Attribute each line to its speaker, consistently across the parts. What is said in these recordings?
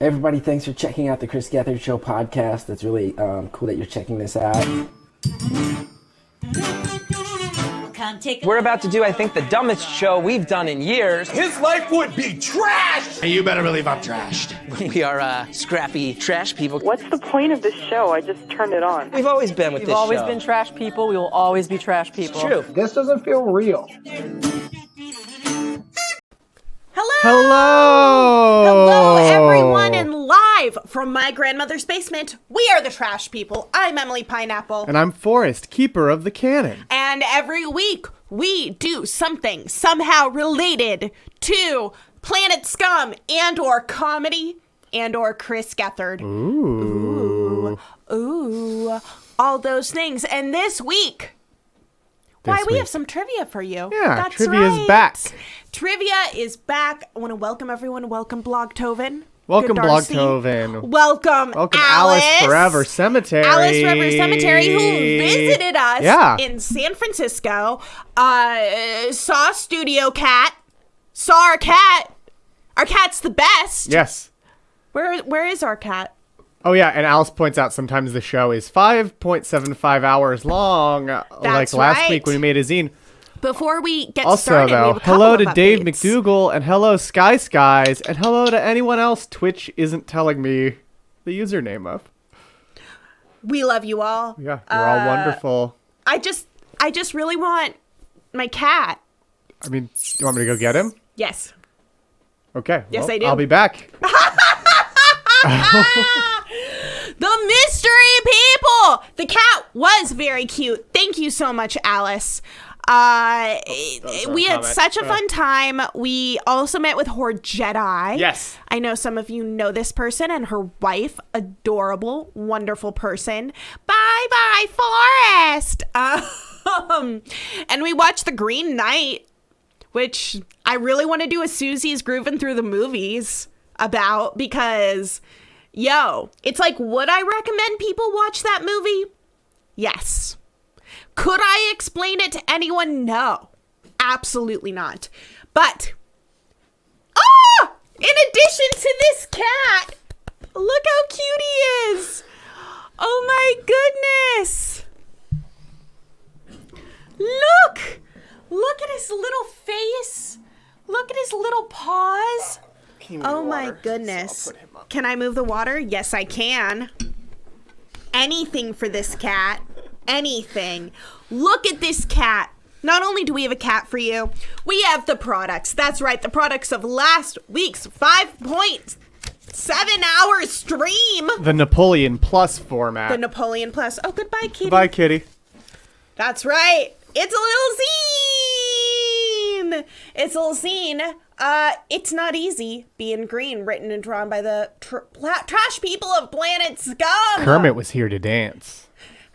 Speaker 1: Everybody, thanks for checking out the Chris Gethard Show podcast. It's really cool that you're checking this out.
Speaker 2: We're about to do, I think, the dumbest show we've done in years.
Speaker 3: His life would be trashed! And you better believe I'm trashed.
Speaker 2: We are scrappy trash people.
Speaker 4: What's the point of this show? I just turned it on.
Speaker 2: We've always been with this show.
Speaker 4: We've always been trash people. We will always be trash people.
Speaker 2: It's true.
Speaker 5: This doesn't feel real.
Speaker 6: Hello, everyone, and live from my grandmother's basement, we are the Trash People. I'm Emily Pineapple.
Speaker 7: And I'm Forrest, keeper of the Canon.
Speaker 6: And every week, we do something somehow related to Planet Scum and or comedy and or Chris Gethard. Ooh. All those things. And this week, we have some trivia for you.
Speaker 7: Yeah,
Speaker 6: That's
Speaker 7: trivia's
Speaker 6: right.
Speaker 7: back.
Speaker 6: Trivia is back. I want to welcome everyone. Welcome, Blogtoven.
Speaker 7: Welcome,
Speaker 6: Good Darcy.
Speaker 7: Blogtoven.
Speaker 6: Welcome
Speaker 7: Alice Forever Cemetery.
Speaker 6: Alice Forever Cemetery, who visited us in San Francisco. Saw Studio Cat. Saw our cat. Our cat's the best.
Speaker 7: Yes.
Speaker 6: Where is our cat?
Speaker 7: Oh, yeah, and Alice points out sometimes the show is 5.75 hours long. Like last week when we made a zine.
Speaker 6: Before we get
Speaker 7: also,
Speaker 6: started,
Speaker 7: though,
Speaker 6: we have a couple
Speaker 7: hello
Speaker 6: of
Speaker 7: to Dave
Speaker 6: updates.
Speaker 7: McDougal, and hello Sky Skies, and hello to anyone else Twitch isn't telling me the username of.
Speaker 6: We love you all.
Speaker 7: Yeah, you're all wonderful.
Speaker 6: I just really want my cat.
Speaker 7: I mean, you want me to go get him?
Speaker 6: Yes.
Speaker 7: Okay.
Speaker 6: Yes,
Speaker 7: well,
Speaker 6: I do.
Speaker 7: I'll be back.
Speaker 6: The mystery people. The cat was very cute. Thank you so much, Alice. We had such a fun time. We also met with Horde Jedi.
Speaker 7: Yes.
Speaker 6: I know some of you know this person and her wife. Adorable, wonderful person. Bye, Forrest. And we watched The Green Knight, which I really want to do a Susie's Groovin' Through the Movies about because, it's like, would I recommend people watch that movie? Yes. Could I explain it to anyone? No. Absolutely not. But, in addition to this cat, look how cute he is. Oh my goodness. Look at his little face. Look at his little paws. Oh my goodness. Can I move the water? Yes, I can. Anything for this cat. Anything. Look at this cat. Not only do we have a cat for you, we have the products. That's right, the products of last week's 5.7 hour stream.
Speaker 7: The Napoleon Plus format.
Speaker 6: The Napoleon Plus. Oh, goodbye, kitty.
Speaker 7: Bye, kitty.
Speaker 6: That's right. It's a little zine. It's a little zine. It's not easy being green, written and drawn by the trash people of Planet Scum.
Speaker 7: Kermit was here to dance.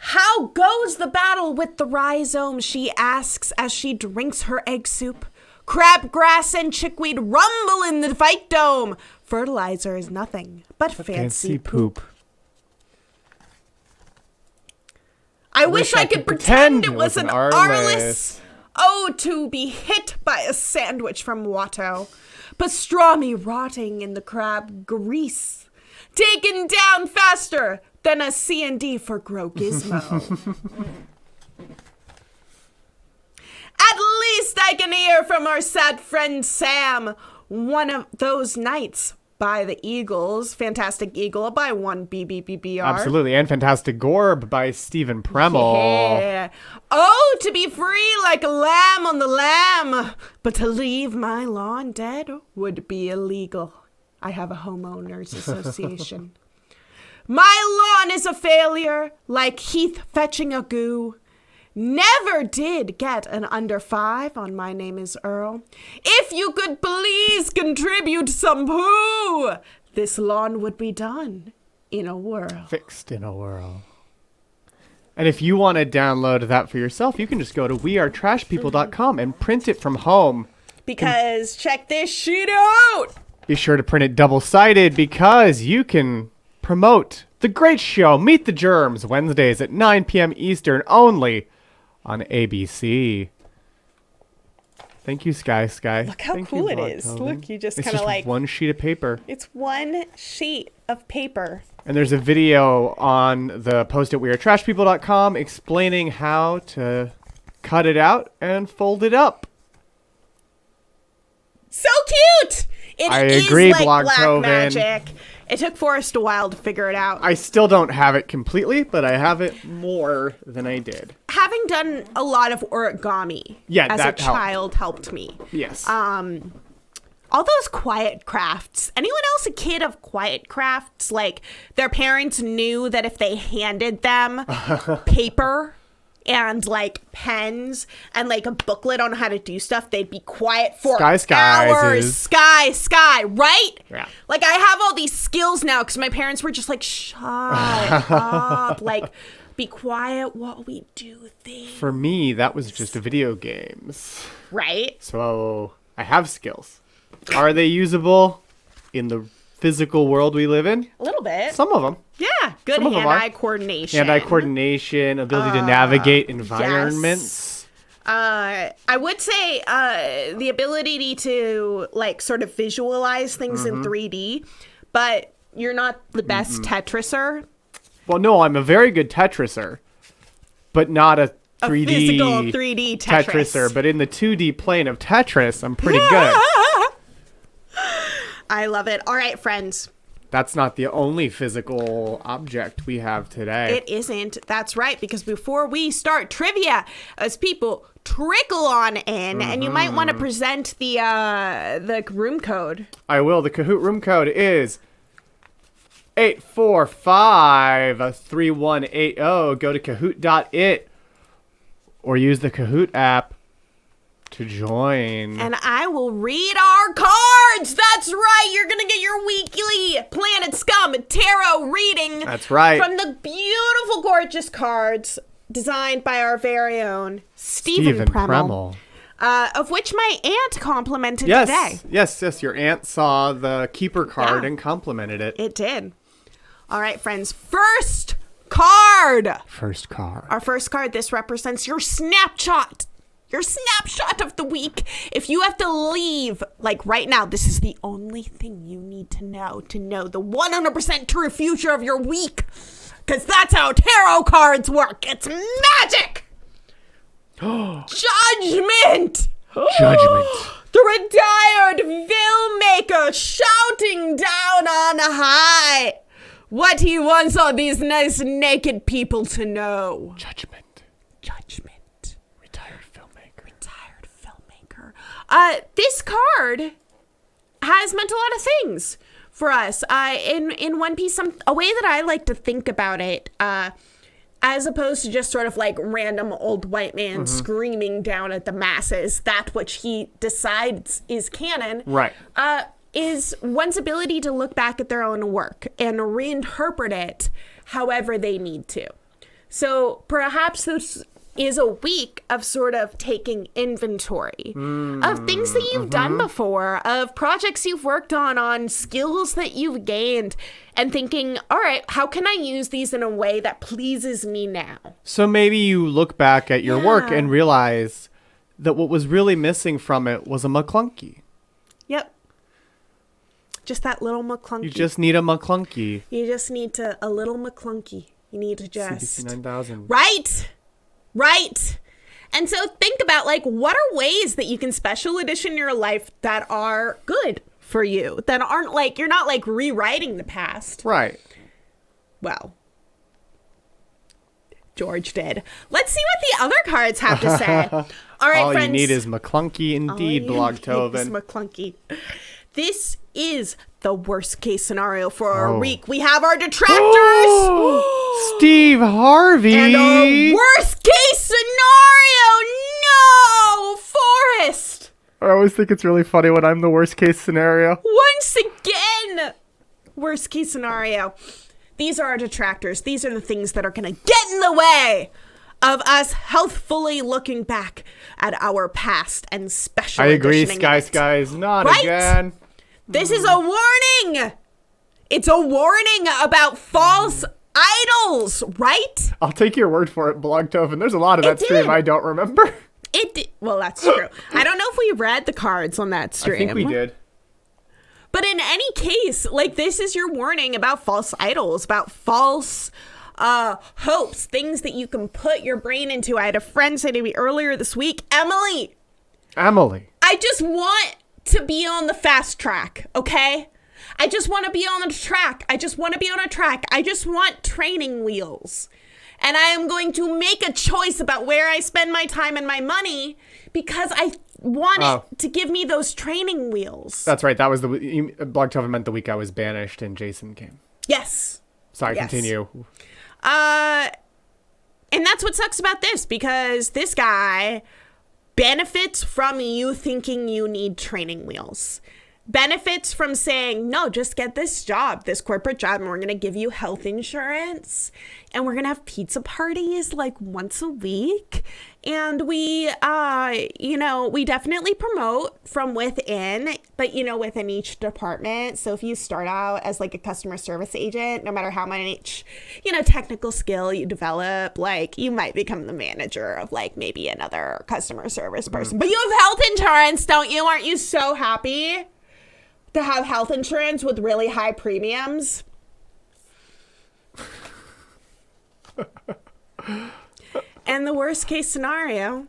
Speaker 6: How goes the battle with the rhizome, she asks as she drinks her egg soup. Crabgrass and chickweed rumble in the fight dome. Fertilizer is nothing but fancy poop. I wish I could pretend it was an Arliss. Oh, to be hit by a sandwich from Watto. Pastrami rotting in the crab grease. Taken down faster than a C&D for Grow Gizmo. At least I can hear from our sad friend Sam. One of those nights by the Eagles. Fantastic Eagle by one BBBBR.
Speaker 7: Absolutely. And Fantastic Gorb by Stephen Premmel.
Speaker 6: Yeah. Oh, to be free like a lamb on the lamb. But to leave my lawn dead would be illegal. I have a homeowners association. My lawn is a failure, like Heath fetching a goo. Never did get an under 5 on My Name is Earl. If you could please contribute some poo, this lawn would be done in a whirl.
Speaker 7: Fixed in a whirl. And if you want to download that for yourself, you can just go to wearetrashpeople.com and print it from home.
Speaker 6: Because check this shit out.
Speaker 7: Be sure to print it double-sided because you can promote the great show Meet the Germs Wednesdays at 9 p.m. Eastern only on ABC. Thank you, Sky.
Speaker 6: Look how cool it is. Look, you just kind of like...
Speaker 7: one sheet of paper.
Speaker 6: It's one sheet of paper.
Speaker 7: And there's a video on the post at wearetrashpeople.com explaining how to cut it out and fold it up.
Speaker 6: So cute!
Speaker 7: I
Speaker 6: It is
Speaker 7: agree,
Speaker 6: like black
Speaker 7: Blogtoven.
Speaker 6: magic. It took Forrest a while to figure it out.
Speaker 7: I still don't have it completely, but I have it more than I did.
Speaker 6: Having done a lot of origami as a child helped me.
Speaker 7: Yes.
Speaker 6: All those quiet crafts. Anyone else a kid of quiet crafts? Like, their parents knew that if they handed them paper and, like, pens and, like, a booklet on how to do stuff, they'd be quiet for hours. Sky, right?
Speaker 7: Yeah.
Speaker 6: Like, I have all these skills now because my parents were just like, shut up. Like, be quiet while we do things.
Speaker 7: For me, that was just video games.
Speaker 6: Right?
Speaker 7: So, I have skills. Are they usable in the physical world we live in?
Speaker 6: A little bit.
Speaker 7: Some of them.
Speaker 6: Yeah, good hand-eye coordination.
Speaker 7: Hand-eye coordination, ability to navigate environments.
Speaker 6: Yes. I would say the ability to, like, sort of visualize things in 3D, but you're not the best Tetriser.
Speaker 7: Well, no, I'm a very good Tetriser, but not a 3D
Speaker 6: physical 3D
Speaker 7: Tetriser. But in the 2D plane of Tetris, I'm pretty good.
Speaker 6: I love it. All right, friends.
Speaker 7: That's not the only physical object we have today.
Speaker 6: It isn't. That's right. Because before we start trivia, as people trickle on in, and you might want to present the room code.
Speaker 7: I will. The Kahoot room code is 845-3180. Go to kahoot.it or use the Kahoot app to join.
Speaker 6: And I will read our cards. That's right. You're going to get your weekly Planet Scum tarot reading.
Speaker 7: That's right.
Speaker 6: From the beautiful, gorgeous cards designed by our very own Stephen Premel. Of which my aunt complimented today.
Speaker 7: Yes. Your aunt saw the keeper card and complimented it.
Speaker 6: It did. All right, friends. First card. Our first card. This represents your snapshot. Your snapshot of the week. If you have to leave, like right now, this is the only thing you need to know the 100% true future of your week. Because that's how tarot cards work. It's magic. Judgment. The retired filmmaker shouting down on high what he wants all these nice naked people to know. Judgment. This card has meant a lot of things for us. In One Piece, a way that I like to think about it, as opposed to just sort of like random old white man screaming down at the masses, that which he decides is canon,
Speaker 7: right?
Speaker 6: Is one's ability to look back at their own work and reinterpret it however they need to. So perhaps this is a week of sort of taking inventory of things that you've done before, of projects you've worked on skills that you've gained, and thinking, all right, how can I use these in a way that pleases me now?
Speaker 7: So maybe you look back at your work and realize that what was really missing from it was a McClunky.
Speaker 6: Yep. Just that little McClunky.
Speaker 7: You just need a McClunky.
Speaker 6: You just need a little McClunky. You need to just...
Speaker 7: CBC 9000.
Speaker 6: Right. And so think about, like, what are ways that you can special edition your life that are good for you, that aren't like, you're not like rewriting the past.
Speaker 7: Right.
Speaker 6: Well, George did. Let's see what the other cards have to say. All right,
Speaker 7: all
Speaker 6: friends.
Speaker 7: You need is McClunky indeed, Blogtoven.
Speaker 6: McClunky. This is the worst case scenario for our week. We have our detractors.
Speaker 7: Steve Harvey.
Speaker 6: And our worst case scenario. No, Forrest.
Speaker 7: I always think it's really funny when I'm the worst case scenario.
Speaker 6: Once again, worst case scenario. These are our detractors. These are the things that are going to get in the way of us healthfully looking back at our past and special editioning it.
Speaker 7: Skies, not again.
Speaker 6: This is a warning. It's a warning about false idols, right?
Speaker 7: I'll take your word for it, Blogtoven. There's a lot of that stream I don't remember.
Speaker 6: Well, that's true. I don't know if we read the cards on that stream.
Speaker 7: I think we did.
Speaker 6: But in any case, like, this is your warning about false idols, about false hopes, things that you can put your brain into. I had a friend say to me earlier this week, Emily, I just want to be on the fast track, okay? I just want to be on the track. I just want training wheels. And I am going to make a choice about where I spend my time and my money because I want it to give me those training wheels.
Speaker 7: That's right. That was Blogtober meant the week I was banished and Jason came.
Speaker 6: Yes.
Speaker 7: Sorry, continue.
Speaker 6: And that's what sucks about this, because this guy benefits from you thinking you need training wheels. Benefits from saying, no, just get this job, this corporate job, and we're going to give you health insurance, and we're going to have pizza parties like once a week. And we definitely promote from within, but, within each department. So if you start out as like a customer service agent, no matter how much, technical skill you develop, like you might become the manager of like maybe another customer service person. But you have health insurance, don't you? Aren't you so happy to have health insurance with really high premiums? And the worst case scenario,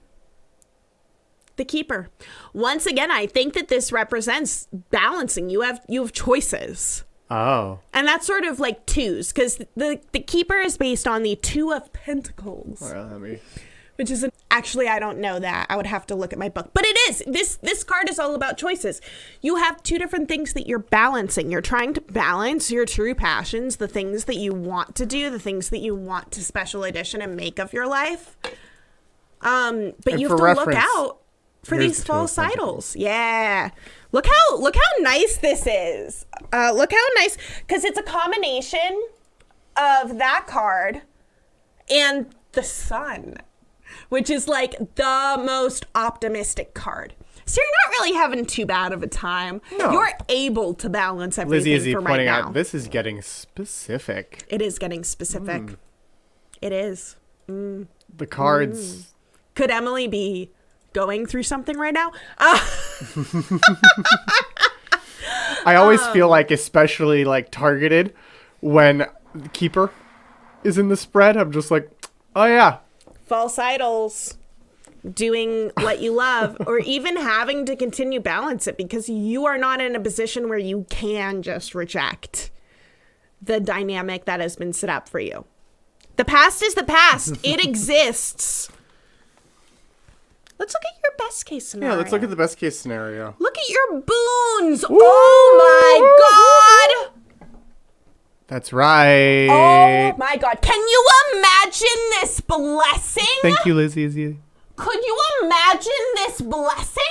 Speaker 6: the keeper. Once again, I think that this represents balancing. You have choices.
Speaker 7: Oh.
Speaker 6: And that's sort of like twos, because the keeper is based on the Two of Pentacles. Which is actually, I don't know that. I would have to look at my book. But it is. This card is all about choices. You have two different things that you're balancing. You're trying to balance your true passions, the things that you want to do, the things that you want to special edition and make of your life. But you have to look out for these false idols. Yeah. Look how nice this is. Look how nice, because it's a combination of that card and the sun, which is like the most optimistic card. So you're not really having too bad of a time.
Speaker 7: No.
Speaker 6: You're able to balance everything.
Speaker 7: Lizzie, is he
Speaker 6: for
Speaker 7: pointing
Speaker 6: right now.
Speaker 7: out this is getting specific?
Speaker 6: It is getting specific. It is.
Speaker 7: The cards.
Speaker 6: Could Emily be going through something right now?
Speaker 7: I always feel like, especially like targeted, when the keeper is in the spread. I'm just like, oh yeah.
Speaker 6: False idols, doing what you love, or even having to continue balance it because you are not in a position where you can just reject the dynamic that has been set up for you. The past is the past. It exists. Let's look at your best case scenario.
Speaker 7: Yeah, let's look at the best case scenario.
Speaker 6: Look at your boons. Ooh. Oh my God.
Speaker 7: That's right.
Speaker 6: Oh my God. Can you imagine this blessing?
Speaker 7: Thank you, Lizzie.
Speaker 6: Could you imagine this blessing?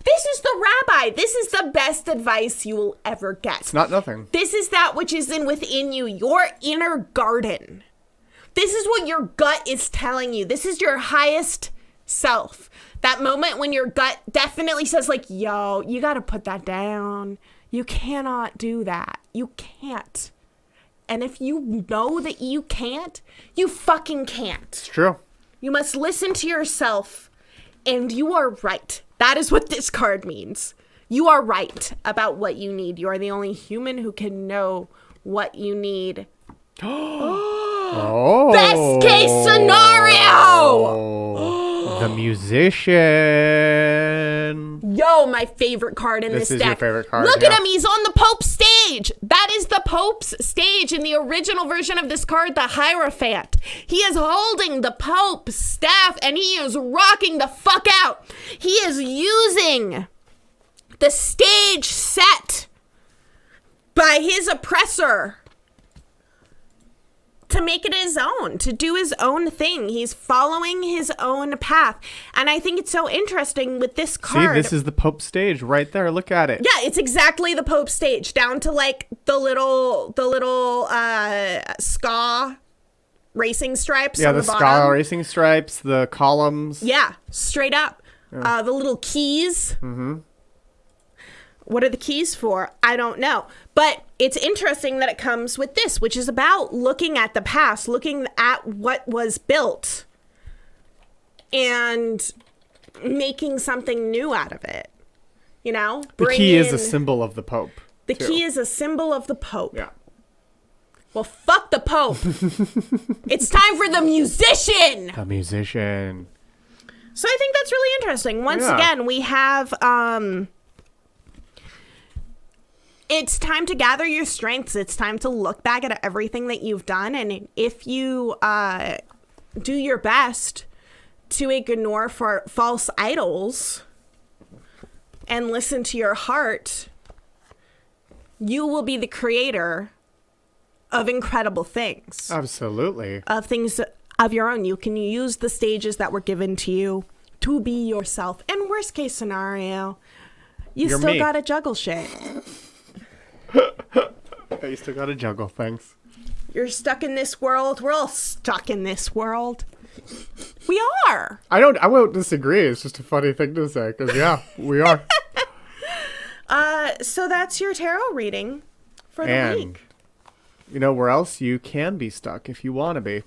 Speaker 6: This is the rabbi. This is the best advice you will ever get.
Speaker 7: It's not nothing.
Speaker 6: This is that which is within you, your inner garden. This is what your gut is telling you. This is your highest self. That moment when your gut definitely says like, yo, you got to put that down. You cannot do that. You can't. And if you know that you can't, you fucking can't.
Speaker 7: It's true.
Speaker 6: You must listen to yourself, and you are right. That is what this card means. You are right about what you need. You are the only human who can know what you need.
Speaker 7: Oh.
Speaker 6: Best case scenario!
Speaker 7: The Musician.
Speaker 6: Yo, my favorite card in this deck.
Speaker 7: This is your favorite card.
Speaker 6: Look at him. He's on the Pope's stage. That is the Pope's stage in the original version of this card, the Hierophant. He is holding the Pope's staff and he is rocking the fuck out. He is using the stage set by his oppressor to make it his own, to do his own thing. He's following his own path. And I think it's so interesting with this card.
Speaker 7: See, this is the Pope stage right there. Look at it.
Speaker 6: Yeah, it's exactly the Pope stage, down to like the little ska racing stripes.
Speaker 7: Yeah,
Speaker 6: on
Speaker 7: the
Speaker 6: the
Speaker 7: ska
Speaker 6: bottom.
Speaker 7: racing stripes, the columns.
Speaker 6: Yeah, straight up. The little keys. Mm-hmm. What are the keys for? I don't know. But it's interesting that it comes with this, which is about looking at the past, looking at what was built, and making something new out of it. You know?
Speaker 7: The key is a symbol of the Pope.
Speaker 6: The key is a symbol of the Pope.
Speaker 7: Yeah.
Speaker 6: Well, fuck the Pope. It's time for the musician.
Speaker 7: The musician.
Speaker 6: So I think that's really interesting. Once again, we have it's time to gather your strengths. It's time to look back at everything that you've done, and if you do your best to ignore for false idols and listen to your heart, you will be the creator of incredible things.
Speaker 7: Absolutely.
Speaker 6: Of things of your own. You can use the stages that were given to you to be yourself. And worst case scenario, you're still gotta juggle shit.
Speaker 7: You still gotta juggle things.
Speaker 6: You're stuck in this world. We're all stuck in this world. We are.
Speaker 7: I won't disagree. It's just a funny thing to say, because we are.
Speaker 6: So that's your tarot reading for the week.
Speaker 7: You know where else you can be stuck if you want to be?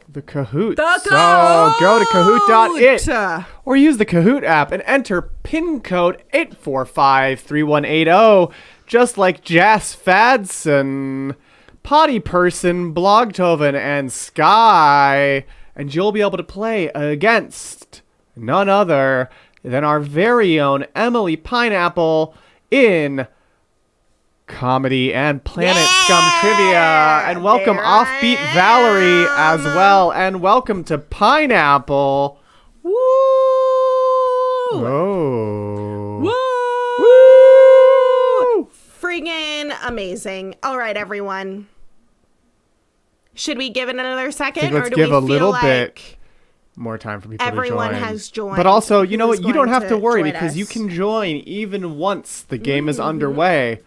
Speaker 7: The Kahoot.
Speaker 6: So
Speaker 7: go to Kahoot.it or use the Kahoot app and enter pin code 8453180, just like Jas Fadson, Potty Person, Blogtoven, and Sky, and you'll be able to play against none other than our very own Emily Pineapple in Comedy and Planet Scum Trivia. And welcome Offbeat Valerie as well. And welcome to Pineapple.
Speaker 6: Woo!
Speaker 7: Oh.
Speaker 6: Woo! Friggin' amazing. All right, everyone. Should we give it another second?
Speaker 7: I think let's
Speaker 6: or do
Speaker 7: give
Speaker 6: we
Speaker 7: a
Speaker 6: feel
Speaker 7: little
Speaker 6: like
Speaker 7: bit more time for people to join.
Speaker 6: everyone has joined?
Speaker 7: But also, you know
Speaker 6: who's
Speaker 7: what? You don't
Speaker 6: going
Speaker 7: have to worry
Speaker 6: join
Speaker 7: because
Speaker 6: us?
Speaker 7: you can join even once the game is underway.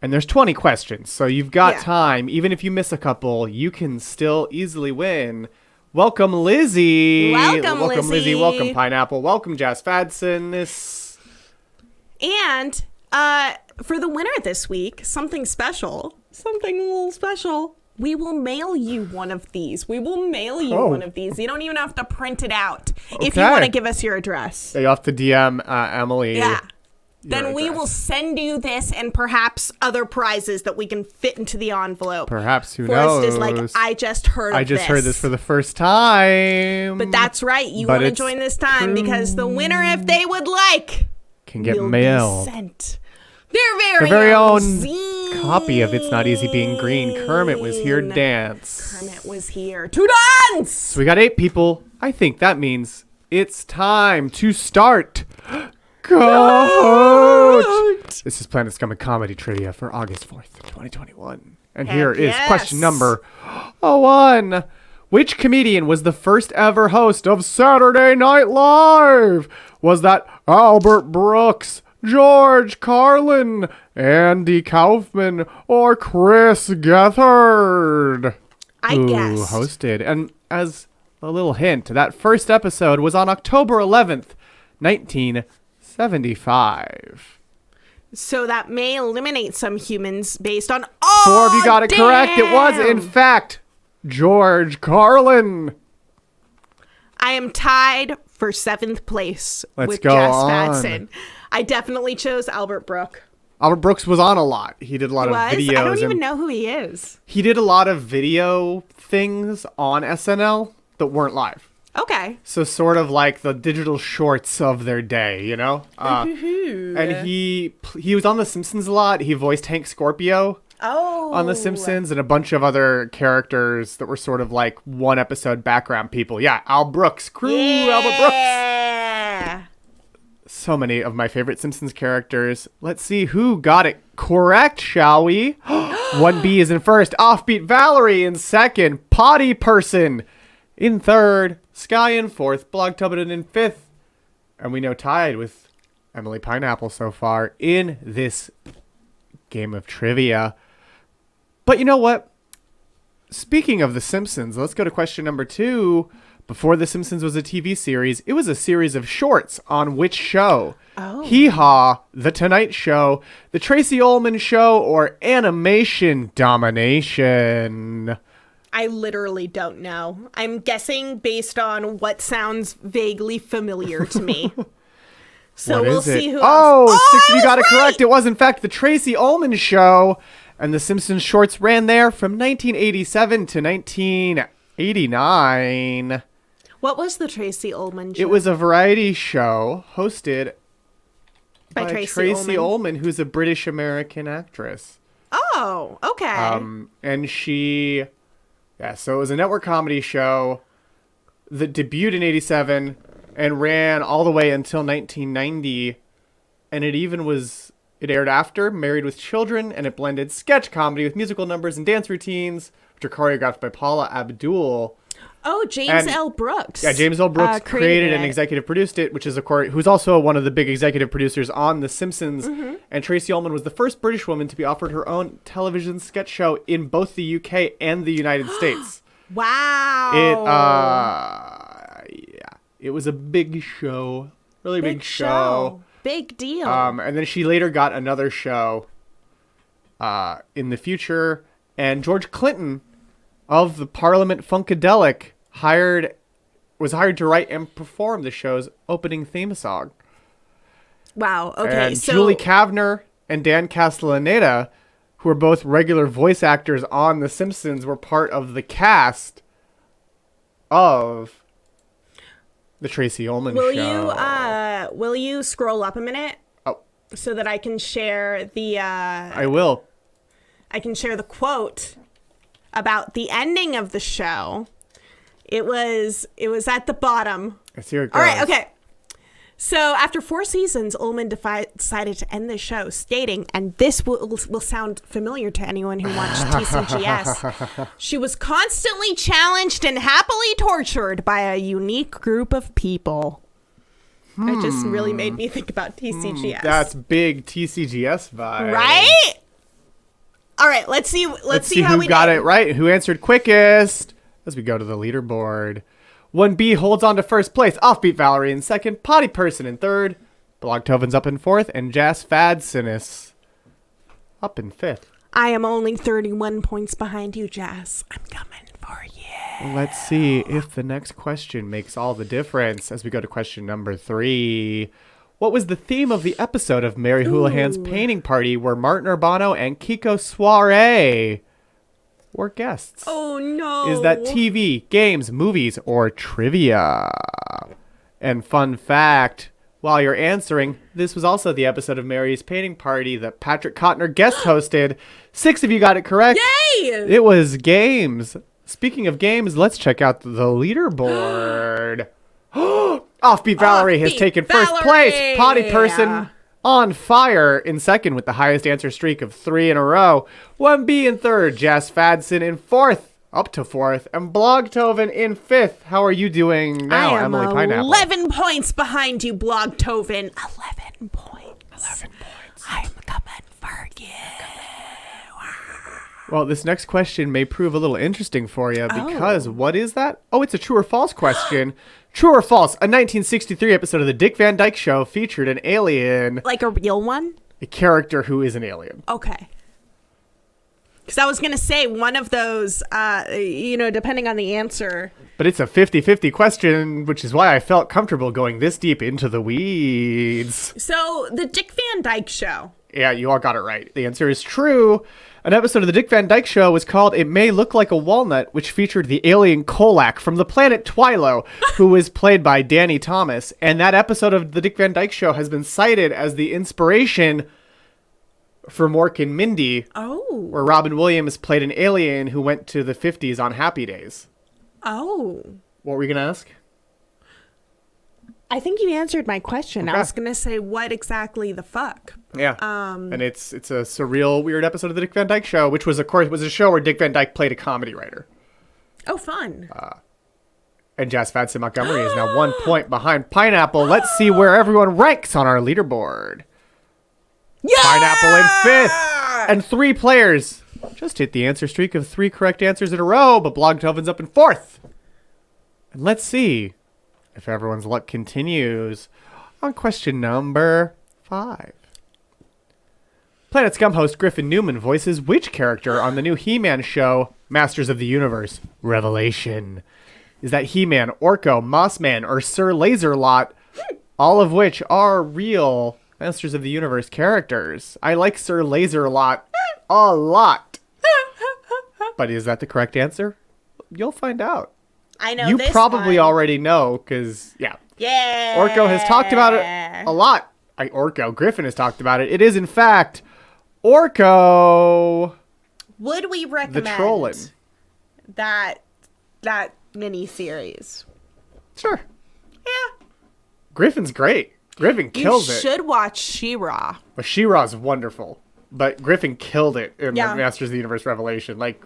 Speaker 7: And there's 20 questions, so you've got time. Even if you miss a couple, you can still easily win. Welcome, Lizzie.
Speaker 6: Welcome,
Speaker 7: Lizzie.
Speaker 6: Lizzie.
Speaker 7: Welcome, Pineapple. Welcome, Jas Fadson.
Speaker 6: And for the winner this week, something a little special. We will mail you one of these. You don't even have to print it out if you want to give us your address.
Speaker 7: You have to DM Emily.
Speaker 6: Yeah. Then we will send you this and perhaps other prizes that we can fit into the envelope.
Speaker 7: Perhaps, who
Speaker 6: Forrest
Speaker 7: knows?
Speaker 6: is like, I just heard
Speaker 7: this for the first time.
Speaker 6: But that's right. You want to join this time because the winner, if they would like,
Speaker 7: can get mail.
Speaker 6: Sent their
Speaker 7: very own
Speaker 6: zine.
Speaker 7: Copy of It's Not Easy Being Green. Kermit was here to dance.
Speaker 6: Kermit was here to dance.
Speaker 7: So we got 8 people. I think that means it's time to start. Kahoot! This is Planet Scum Comedy Trivia for August 4th, 2021. And here is question number 1. Which comedian was the first ever host of Saturday Night Live? Was that Albert Brooks, George Carlin, Andy Kaufman, or Chris Gethard?
Speaker 6: I guess.
Speaker 7: Who hosted. And as a little hint, that first episode was on October 11th, 1975.
Speaker 6: So that may eliminate some humans based on
Speaker 7: 4 of you got it correct. It was, in fact, George Carlin.
Speaker 6: I am tied for 7th place with
Speaker 7: go
Speaker 6: Jas
Speaker 7: on.
Speaker 6: Fadson. I definitely chose Albert Brooks.
Speaker 7: Albert Brooks was on a lot. He did a lot of videos.
Speaker 6: I don't even know who he is.
Speaker 7: He did a lot of video things on SNL that weren't live.
Speaker 6: Okay.
Speaker 7: So sort of like the digital shorts of their day, you know? And he was on The Simpsons a lot. He voiced Hank Scorpio on The Simpsons and a bunch of other characters that were sort of like one episode background people. Yeah, Al Brooks. Albert Brooks.
Speaker 6: Yeah.
Speaker 7: So many of my favorite Simpsons characters. Let's see who got it correct, shall we? 1B is in first. Offbeat Valerie in second. Potty Person in third. Sky in fourth. Blogtoben in fifth. And we know tied with Emily Pineapple so far in this game of trivia. But you know what? Speaking of The Simpsons, let's go to question number 2. Before The Simpsons was a TV series, it was a series of shorts on which show? Hee Haw, The Tonight Show, The Tracy Ullman Show, or Animation Domination?
Speaker 6: I literally don't know. I'm guessing based on what sounds vaguely familiar to me. So we'll see who else.
Speaker 7: Oh, 6 of you got it
Speaker 6: right!
Speaker 7: correct. It was, in fact, the Tracy Ullman Show. And the Simpsons shorts ran there from 1987 to 1989.
Speaker 6: What was the Tracy Ullman show?
Speaker 7: It was a variety show hosted
Speaker 6: by
Speaker 7: Tracy Ullman, who's a British-American actress.
Speaker 6: Oh, okay.
Speaker 7: And she... Yeah, so it was a network comedy show that debuted in 87 and ran all the way until 1990. And it even was... It aired after Married with Children, and it blended sketch comedy with musical numbers and dance routines, which are choreographed by Paula Abdul.
Speaker 6: Oh, James L. Brooks.
Speaker 7: Yeah, James L. Brooks created and
Speaker 6: it.
Speaker 7: executive produced it, which is, of course, who's also one of the big executive producers on The Simpsons. Mm-hmm. And Tracy Ullman was the first British woman to be offered her own television sketch show in both the UK and the United States.
Speaker 6: Wow.
Speaker 7: It was a big show. Really big show.
Speaker 6: Big deal.
Speaker 7: And then she later got another show in the future. And George Clinton of the Parliament Funkadelic was hired to write and perform the show's opening theme song.
Speaker 6: Wow. Okay.
Speaker 7: And Julie Kavner and Dan Castellaneta, who are both regular voice actors on The Simpsons, were part of the cast of the Tracy Ullman show.
Speaker 6: Will you scroll up a minute?
Speaker 7: Oh.
Speaker 6: So that I can share the
Speaker 7: I will.
Speaker 6: I can share the quote about the ending of the show. It was at the bottom.
Speaker 7: Let's hear it goes.
Speaker 6: All right, okay. So after 4 seasons, Ullman decided to end the show, stating, and this will sound familiar to anyone who watched TCGS, she was constantly challenged and happily tortured by a unique group of people. It just really made me think about TCGS.
Speaker 7: That's big TCGS vibe.
Speaker 6: Right? All right, let's see how
Speaker 7: who
Speaker 6: we
Speaker 7: got
Speaker 6: did.
Speaker 7: it right, who answered quickest as we go to the leaderboard. 1B holds on to first place, Offbeat Valerie in second, Potty Person in third, Blogtoven's up in fourth, and Jas Fadsinis up in fifth.
Speaker 6: I am only 31 points behind you, Jas. I'm coming for you.
Speaker 7: Let's see if the next question makes all the difference as we go to question number 3. What was the theme of the episode of Mary Houlihan's painting party where Martin Urbano and Kiko Soiree were guests?
Speaker 6: Oh, no.
Speaker 7: Is that TV, games, movies, or trivia? And fun fact, while you're answering, this was also the episode of Mary's painting party that Patrick Kottner guest hosted. 6 of you got it correct.
Speaker 6: Yay!
Speaker 7: It was games. Speaking of games, let's check out the leaderboard. Offbeat Valerie has taken first place. Potty Person on fire in second with the highest answer streak of 3 in a row. 1B in third. Jas Fadson in fourth, up to fourth. And Blogtoven in fifth. How are you doing now, Emily Pineapple?
Speaker 6: 11 points behind you, Blogtoven. 11 points.
Speaker 7: 11 points.
Speaker 6: I'm coming for you.
Speaker 7: Well, this next question may prove a little interesting for you because what is that? Oh, it's a true or false question. True or false? A 1963 episode of The Dick Van Dyke Show featured an alien.
Speaker 6: Like a real one?
Speaker 7: A character who is an alien.
Speaker 6: Okay. Because I was going to say one of those, depending on the answer.
Speaker 7: But it's a 50-50 question, which is why I felt comfortable going this deep into the weeds.
Speaker 6: So, The Dick Van Dyke Show.
Speaker 7: Yeah, you all got it right. The answer is true. An episode of The Dick Van Dyke Show was called It May Look Like a Walnut, which featured the alien Kolak from the planet Twilo, who was played by Danny Thomas. And that episode of The Dick Van Dyke Show has been cited as the inspiration for Mork and Mindy, where Robin Williams played an alien who went to the 50s on Happy Days.
Speaker 6: Oh.
Speaker 7: What were you going to ask?
Speaker 6: I think you answered my question.
Speaker 7: Okay.
Speaker 6: I was going to say, what exactly the fuck?
Speaker 7: Yeah. And it's a surreal, weird episode of The Dick Van Dyke Show, which was, of course, a show where Dick Van Dyke played a comedy writer.
Speaker 6: Oh, fun.
Speaker 7: And Jas Fadson Montgomery is now 1 point behind Pineapple. Let's see where everyone ranks on our leaderboard.
Speaker 6: Yeah!
Speaker 7: Pineapple in fifth. And 3 players just hit the answer streak of 3 correct answers in a row, but Blogtoven's up in fourth. And let's see if everyone's luck continues on question number 5. Planet Scum host Griffin Newman voices which character on the new He-Man show, Masters of the Universe Revelation. Is that He-Man, Orko, Mossman, or Sir Laser-Lot, all of which are real Masters of the Universe characters. I like Sir Laser-Lot a lot. But is that the correct answer? You'll find out.
Speaker 6: I know
Speaker 7: you
Speaker 6: this
Speaker 7: probably
Speaker 6: one.
Speaker 7: already know, because, yeah.
Speaker 6: Yeah.
Speaker 7: Orko has talked about it a lot. Griffin has talked about it. It is, in fact, Orko.
Speaker 6: Would we recommend
Speaker 7: The Trollin'.
Speaker 6: that mini series?
Speaker 7: Sure.
Speaker 6: Yeah.
Speaker 7: Griffin's great. Griffin kills
Speaker 6: You
Speaker 7: it.
Speaker 6: should watch She-Ra.
Speaker 7: Well, She-Ra's wonderful, but Griffin killed it in
Speaker 6: Yeah.
Speaker 7: the Masters of the Universe Revelation. Like,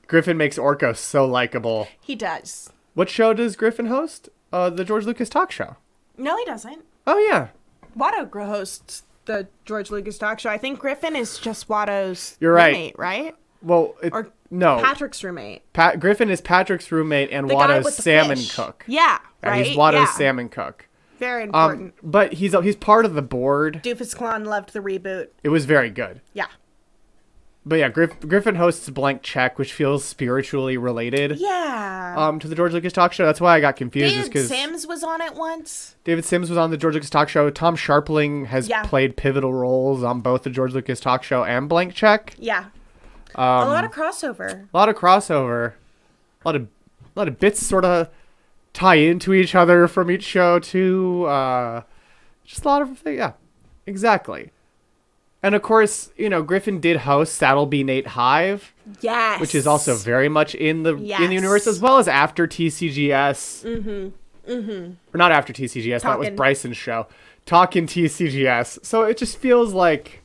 Speaker 7: Griffin makes Orko so likable.
Speaker 6: He does.
Speaker 7: What show does Griffin host? The George Lucas talk show.
Speaker 6: No, he doesn't.
Speaker 7: Oh, yeah.
Speaker 6: Watto hosts the George Lucas talk show. I think Griffin is just Watto's
Speaker 7: You're right.
Speaker 6: roommate, right?
Speaker 7: Well, no.
Speaker 6: Patrick's roommate.
Speaker 7: Griffin is Patrick's roommate and
Speaker 6: The guy
Speaker 7: Watto's
Speaker 6: with the
Speaker 7: salmon
Speaker 6: fish.
Speaker 7: cook.
Speaker 6: Yeah,
Speaker 7: Yeah,
Speaker 6: right?
Speaker 7: he's Watto's
Speaker 6: Yeah.
Speaker 7: salmon cook.
Speaker 6: Very important.
Speaker 7: But he's part of the board.
Speaker 6: Doofus Clown loved the reboot.
Speaker 7: It was very good.
Speaker 6: Yeah.
Speaker 7: But yeah, Griffin hosts Blank Check, which feels spiritually related.
Speaker 6: Yeah.
Speaker 7: To the George Lucas talk show. That's why I got confused.
Speaker 6: David
Speaker 7: because
Speaker 6: Sims was on it once.
Speaker 7: David Sims was on the George Lucas talk show. Tom Sharpling has played pivotal roles on both the George Lucas talk show and Blank Check.
Speaker 6: Yeah. A lot of crossover.
Speaker 7: A lot of crossover. A lot of bits sort of tie into each other from each show too. Just a lot of things. Yeah, exactly. And of course, Griffin did host Saddle Be Nate Hive.
Speaker 6: Yes.
Speaker 7: Which is also very much in the universe, as well as after TCGS. Or not after TCGS, that was Bryson's show. Talkin' TCGS. So it just feels like,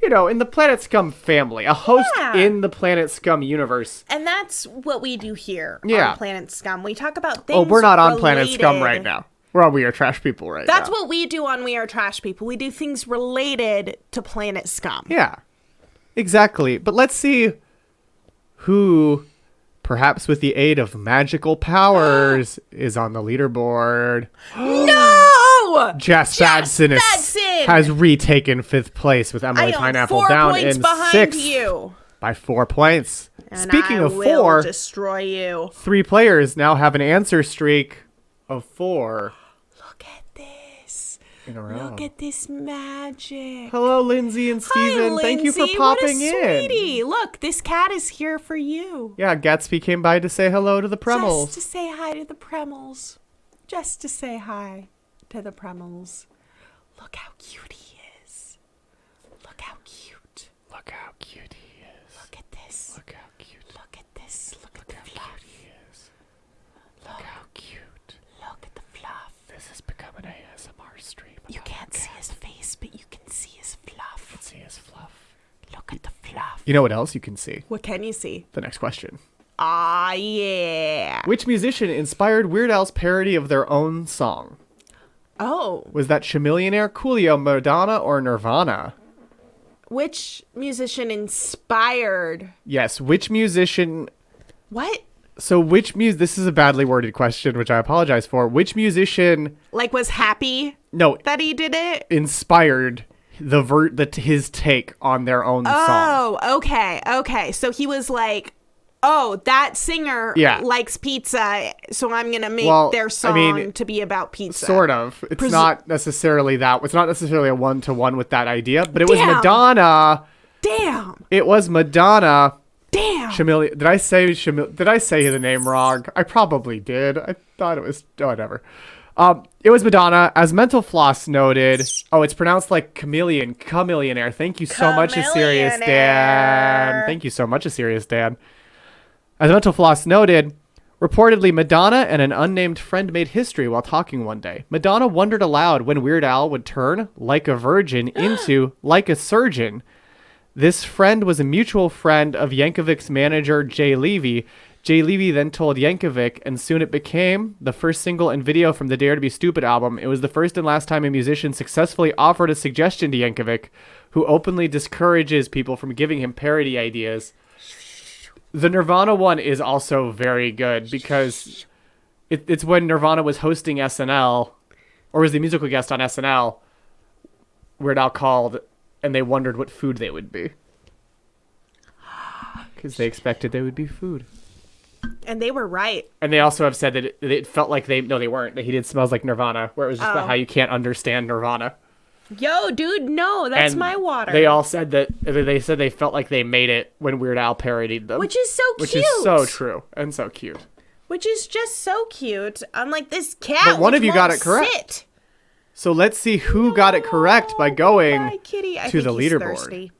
Speaker 7: in the Planet Scum family, a host in the Planet Scum universe.
Speaker 6: And that's what we do here
Speaker 7: on
Speaker 6: Planet Scum. We talk about things.
Speaker 7: Oh, we're not on
Speaker 6: related.
Speaker 7: Planet Scum right now. We're on We Are Trash People right now.
Speaker 6: That's what we do on We Are Trash People. We do things related to Planet Scum.
Speaker 7: Yeah, exactly. But let's see who, perhaps with the aid of magical powers, is on the leaderboard.
Speaker 6: No!
Speaker 7: Jess Fadson has retaken 5th place with Emily Pineapple down in 6th
Speaker 6: you.
Speaker 7: by 4 points.
Speaker 6: And
Speaker 7: Speaking of
Speaker 6: will
Speaker 7: 4,
Speaker 6: destroy you.
Speaker 7: 3 players now have an answer streak of 4.
Speaker 6: Look at this.
Speaker 7: In a row.
Speaker 6: Look at this magic.
Speaker 7: Hello, Lindsay and Steven.
Speaker 6: Hi,
Speaker 7: Thank you for
Speaker 6: Lindsay.
Speaker 7: popping
Speaker 6: What a
Speaker 7: in.
Speaker 6: sweetie. Look, this cat is here for you.
Speaker 7: Yeah, Gatsby came by to say hello to the Premels.
Speaker 6: Just to say hi to the Premels. Just to say hi to the Premels. Look how cute he is. Look how cute.
Speaker 7: Look how cute he is.
Speaker 6: Look at this.
Speaker 7: Look how cute.
Speaker 6: Look at this. Look at the
Speaker 7: how
Speaker 6: fluff.
Speaker 7: cute he is. Look how cute.
Speaker 6: Look at the fluff.
Speaker 7: This has become an ASMR stream.
Speaker 6: You can't see his face, but you can see his fluff.
Speaker 7: You can see his fluff.
Speaker 6: Look at the fluff.
Speaker 7: You know what else you can see?
Speaker 6: What can you see?
Speaker 7: The next question.
Speaker 6: Ah, yeah.
Speaker 7: Which musician inspired Weird Al's parody of their own song?
Speaker 6: Oh.
Speaker 7: Was that Chamillionaire, Coolio, Madonna, or Nirvana?
Speaker 6: Which musician inspired?
Speaker 7: Yes, which musician...
Speaker 6: What?
Speaker 7: So this is a badly worded question, which I apologize for. Which musician...
Speaker 6: Like was happy
Speaker 7: No,
Speaker 6: that he did it?
Speaker 7: inspired his take on their own song?
Speaker 6: Oh, okay. So he was like, oh, that singer likes pizza, so I'm going to make their song to be about pizza.
Speaker 7: Sort of. It's not necessarily that. It's not necessarily a one-to-one with that idea, but it was Madonna.
Speaker 6: Damn.
Speaker 7: It was Madonna.
Speaker 6: Damn.
Speaker 7: Did I say the name wrong? I probably did. I thought it was whatever. It was Madonna, as Mental Floss noted. Oh, it's pronounced like chameleonaire. Thank you so much, A Serious Dan. Thank you so much, A Serious Dan. As Mental Floss noted, reportedly Madonna and an unnamed friend made history while talking one day. Madonna wondered aloud when Weird Al would turn, like a virgin, into, like a surgeon. This friend was a mutual friend of Yankovic's manager, Jay Levy. Jay Levy then told Yankovic, and soon it became the first single and video from the Dare to Be Stupid album. It was the first and last time a musician successfully offered a suggestion to Yankovic, who openly discourages people from giving him parody ideas. The Nirvana one is also very good because it's when Nirvana was hosting SNL, or was the musical guest on SNL, Weird Al called, and they wondered what food they would be. Because they expected there would be food.
Speaker 6: And they were right.
Speaker 7: And they also have said that it felt like they weren't. That he did Smells Like Nirvana, where it was just about how you can't understand Nirvana.
Speaker 6: Yo, dude, no, that's my water.
Speaker 7: They all said that they felt like they made it when Weird Al parodied them.
Speaker 6: Which is so cute.
Speaker 7: Which is so true and so cute.
Speaker 6: Which is just so cute. Unlike this cat.
Speaker 7: But one of you got it correct.
Speaker 6: Sit.
Speaker 7: So let's see who got it correct by going
Speaker 6: Bye, kitty. I
Speaker 7: to
Speaker 6: think
Speaker 7: the
Speaker 6: he's
Speaker 7: leaderboard.
Speaker 6: Thirsty.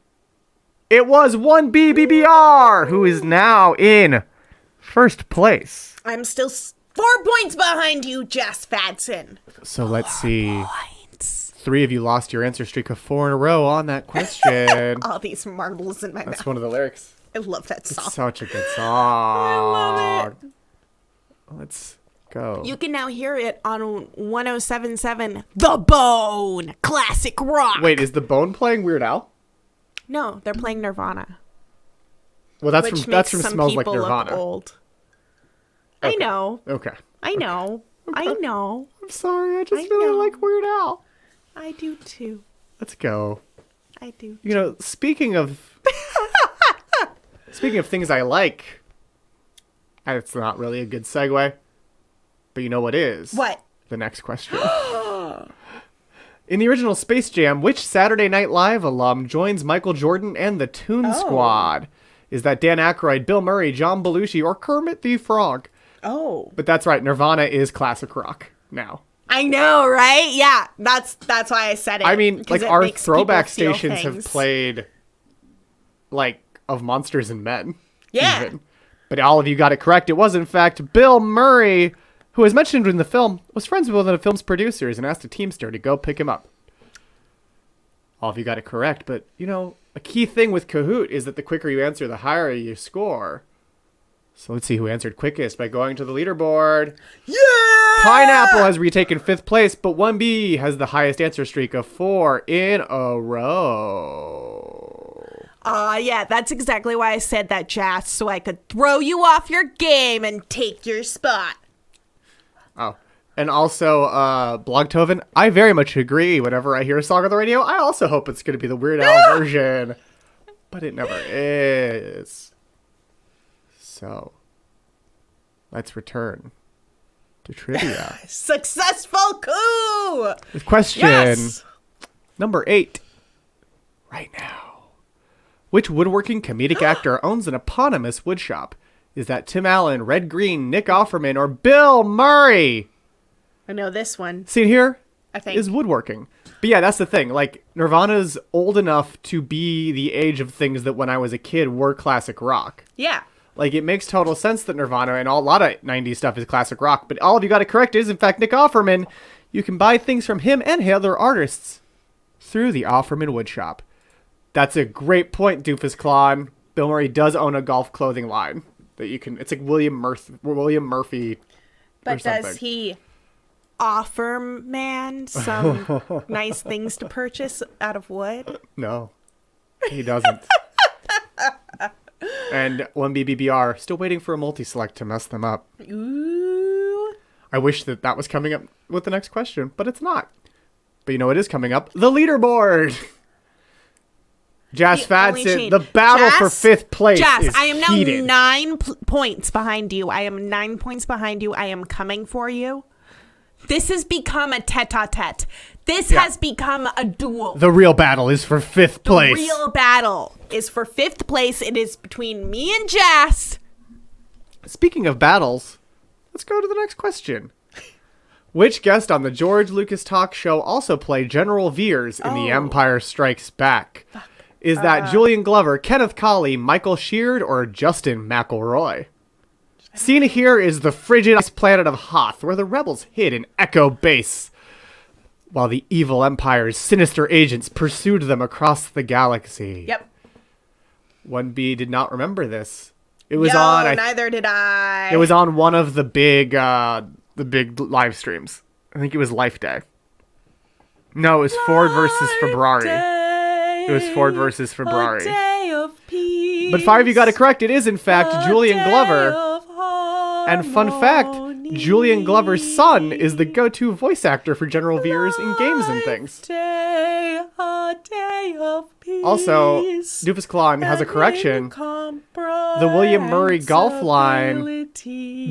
Speaker 7: It was 1BBBR, who is now in first place.
Speaker 6: I'm still 4 points behind you, Jess Fadson.
Speaker 7: So let's see. 3 of you lost your answer streak of 4 in a row on that question.
Speaker 6: All these marbles in my
Speaker 7: That's
Speaker 6: mouth.
Speaker 7: one of the lyrics.
Speaker 6: I love that song.
Speaker 7: It's such a good song.
Speaker 6: I love it.
Speaker 7: Let's go.
Speaker 6: You can now hear it on 107.7 The Bone Classic Rock.
Speaker 7: Wait, is The Bone playing Weird Al?
Speaker 6: No, they're playing Nirvana.
Speaker 7: Well, that's
Speaker 6: Which
Speaker 7: from
Speaker 6: makes
Speaker 7: Smells
Speaker 6: some
Speaker 7: Like
Speaker 6: people look
Speaker 7: Nirvana.
Speaker 6: old.
Speaker 7: Okay.
Speaker 6: I know.
Speaker 7: Okay.
Speaker 6: I know. I know.
Speaker 7: I'm sorry. I just
Speaker 6: I
Speaker 7: really
Speaker 6: know.
Speaker 7: like Weird Al.
Speaker 6: I do too.
Speaker 7: Let's go.
Speaker 6: I do.
Speaker 7: You know, speaking of things I like, and it's not really a good segue, but you know what is?
Speaker 6: What?
Speaker 7: The next question. In the original Space Jam, which Saturday Night Live alum joins Michael Jordan and the Toon Squad? Is that Dan Aykroyd, Bill Murray, John Belushi, or Kermit the Frog?
Speaker 6: Oh.
Speaker 7: But that's right. Nirvana is classic rock now.
Speaker 6: I know, right? Yeah, that's why I said it.
Speaker 7: I mean,
Speaker 6: 'cause
Speaker 7: like,
Speaker 6: it
Speaker 7: our
Speaker 6: makes
Speaker 7: throwback
Speaker 6: people feel
Speaker 7: stations have
Speaker 6: things.
Speaker 7: played, like, of Monsters and Men.
Speaker 6: Yeah.
Speaker 7: Even. But all of you got it correct. It was, in fact, Bill Murray, who was mentioned in the film, was friends with one of the film's producers and asked a Teamster to go pick him up. All of you got it correct, but, you know, a key thing with Kahoot is that the quicker you answer, the higher you score. So let's see who answered quickest by going to the leaderboard.
Speaker 6: Yeah!
Speaker 7: Pineapple has retaken 5th place, but 1B has the highest answer streak of 4 in a row.
Speaker 6: Yeah, that's exactly why I said that, Jazz, so I could throw you off your game and take your spot.
Speaker 7: Oh. And also, Blogtoven, I very much agree. Whenever I hear a song on the radio, I also hope it's going to be the Weird Al version. But it never is. So, let's return to trivia.
Speaker 6: Successful coup!
Speaker 7: With question
Speaker 6: Yes!
Speaker 7: number 8. Right now. Which woodworking comedic actor owns an eponymous woodshop? Is that Tim Allen, Red Green, Nick Offerman, or Bill Murray?
Speaker 6: I know this one.
Speaker 7: Seen here
Speaker 6: I think.
Speaker 7: is woodworking. But yeah, that's the thing. Like, Nirvana's old enough to be the age of things that when I was a kid were classic rock.
Speaker 6: Yeah.
Speaker 7: Like, it makes total sense that Nirvana and a lot of 90s stuff is classic rock. But all of you got it correct is, in fact, Nick Offerman. You can buy things from him and other artists through the Offerman Woodshop. That's a great point, Doofus Clon. Bill Murray does own a golf clothing line that you can. It's like William Murphy.
Speaker 6: But does he offer man some nice things to purchase out of wood?
Speaker 7: No, he doesn't. And 1BBBR still waiting for a multi-select to mess them up.
Speaker 6: Ooh.
Speaker 7: I wish that was coming up with the next question, but it's not. But you know what is coming up? The leaderboard. Jazz Fadson, the battle for 5th place is
Speaker 6: I am now
Speaker 7: heated.
Speaker 6: 9 points behind you. I am 9 points behind you. I am coming for you. This has become a tete-a-tete. This has become a duel.
Speaker 7: The real battle is for 5th place.
Speaker 6: The real battle is for 5th place. It is between me and Jazz.
Speaker 7: Speaking of battles, let's go to the next question. Which guest on the George Lucas talk show also played General Veers in The Empire Strikes Back? Is that Julian Glover, Kenneth Colley, Michael Sheard, or Justin McElroy? Seen here is the frigid ice planet of Hoth, where the rebels hid in Echo Base, while the evil Empire's sinister agents pursued them across the galaxy.
Speaker 6: Yep.
Speaker 7: 1B did not remember this. It was on.
Speaker 6: Neither did I.
Speaker 7: It was on one of the big live streams. I think it was Life Day. No, it was Ford versus Ferrari. It was Ford versus Ferrari.
Speaker 6: Day of peace,
Speaker 7: But 5 of you got it correct. It is, in fact, Julian Glover. And fun fact, Julian Glover's son is the go-to voice actor for General Veers in games and things.
Speaker 6: Day, a day of peace.
Speaker 7: Also, Doofus Klon has a correction. The William Murray golf line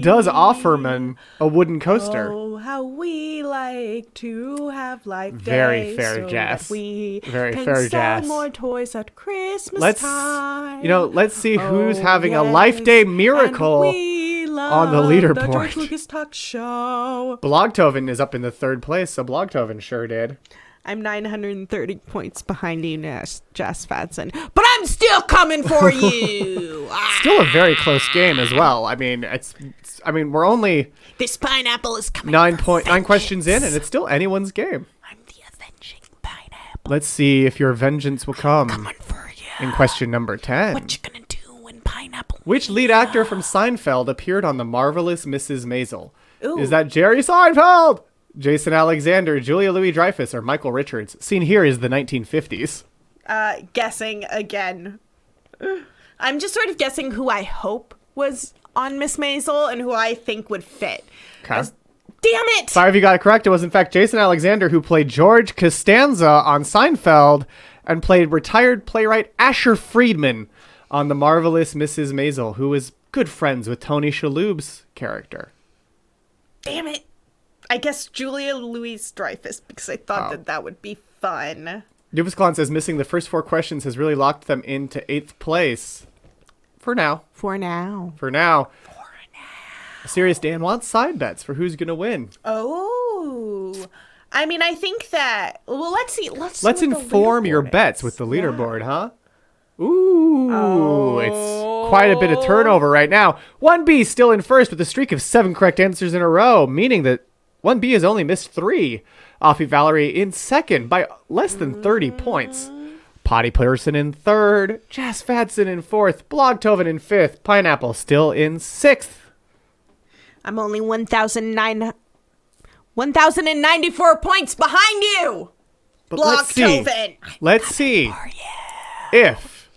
Speaker 7: does offer men a wooden coaster.
Speaker 6: Oh, how we like to have life
Speaker 7: Very
Speaker 6: day
Speaker 7: fair,
Speaker 6: so
Speaker 7: Jess.
Speaker 6: that we
Speaker 7: Very
Speaker 6: can
Speaker 7: fair,
Speaker 6: sell
Speaker 7: Jess.
Speaker 6: more toys at Christmas time.
Speaker 7: Let's see who's
Speaker 6: Oh,
Speaker 7: having a
Speaker 6: yes.
Speaker 7: Life Day miracle.
Speaker 6: And we
Speaker 7: on the
Speaker 6: love
Speaker 7: leaderboard.
Speaker 6: The George Lucas Talk Show.
Speaker 7: Blogtoven is up in the 3rd place, so Blogtoven sure did.
Speaker 6: I'm 930 points behind you, Jess Fatson, but I'm still coming for you.
Speaker 7: Still a very close game as well. I mean, we're only
Speaker 6: This pineapple is coming.
Speaker 7: 9 questions in, and it's still anyone's game.
Speaker 6: I'm the avenging pineapple.
Speaker 7: Let's see if your vengeance will come
Speaker 6: Coming for you.
Speaker 7: in question number 10.
Speaker 6: What you gonna do when pineapple?
Speaker 7: Which lead actor from Seinfeld appeared on The Marvelous Mrs. Maisel?
Speaker 6: Ooh.
Speaker 7: Is that Jerry Seinfeld, Jason Alexander, Julia Louis-Dreyfus, or Michael Richards? Scene here is the 1950s.
Speaker 6: Guessing again. I'm just sort of guessing who I hope was on Miss Maisel and who I think would fit.
Speaker 7: Okay.
Speaker 6: Damn it!
Speaker 7: 5 of you got it correct. It was, in fact, Jason Alexander who played George Costanza on Seinfeld and played retired playwright Asher Friedman on The Marvelous Mrs. Maisel, who was good friends with Tony Shalhoub's character.
Speaker 6: Damn it! I guess Julia Louis-Dreyfus because I thought that would be fun.
Speaker 7: Doofus Klon says missing the first 4 questions has really locked them into 8th place. For now.
Speaker 6: For now.
Speaker 7: Serious Dan wants side bets for who's going to win.
Speaker 6: Oh. I mean, I think that... Well, let's see. Let's see what the
Speaker 7: inform your
Speaker 6: leaderboard
Speaker 7: bets
Speaker 6: is.
Speaker 7: with the leaderboard, huh? Ooh, it's quite a bit of turnover right now. 1B still in first with a streak of 7 correct answers in a row, meaning that 1B has only missed 3. Offie Valerie in second by less than 30 points. Potty Person in third. Jazz Fatson in fourth. Blogtoven in fifth. Pineapple still in sixth.
Speaker 6: I'm only 1,094 points behind you.
Speaker 7: But let's see.
Speaker 6: Blogtoven.
Speaker 7: Let's see if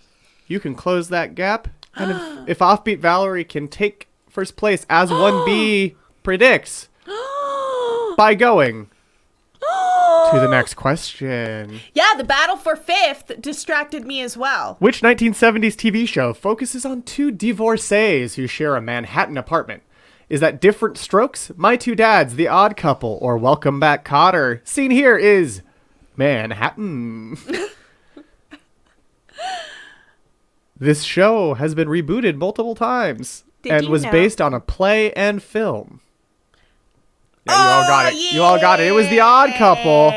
Speaker 7: you can close that gap. And if Offbeat Valerie can take first place as 1B predicts by going to the next question.
Speaker 6: Yeah, the battle for fifth distracted me as well.
Speaker 7: Which 1970s TV show focuses on 2 divorcees who share a Manhattan apartment? Is that Different Strokes, My Two Dads, The Odd Couple, or Welcome Back, Kotter? Scene here is Manhattan. This show has been rebooted multiple times and was based on a play and film. Yeah, you all got it.
Speaker 6: Yeah.
Speaker 7: You all got it. It was The Odd Couple.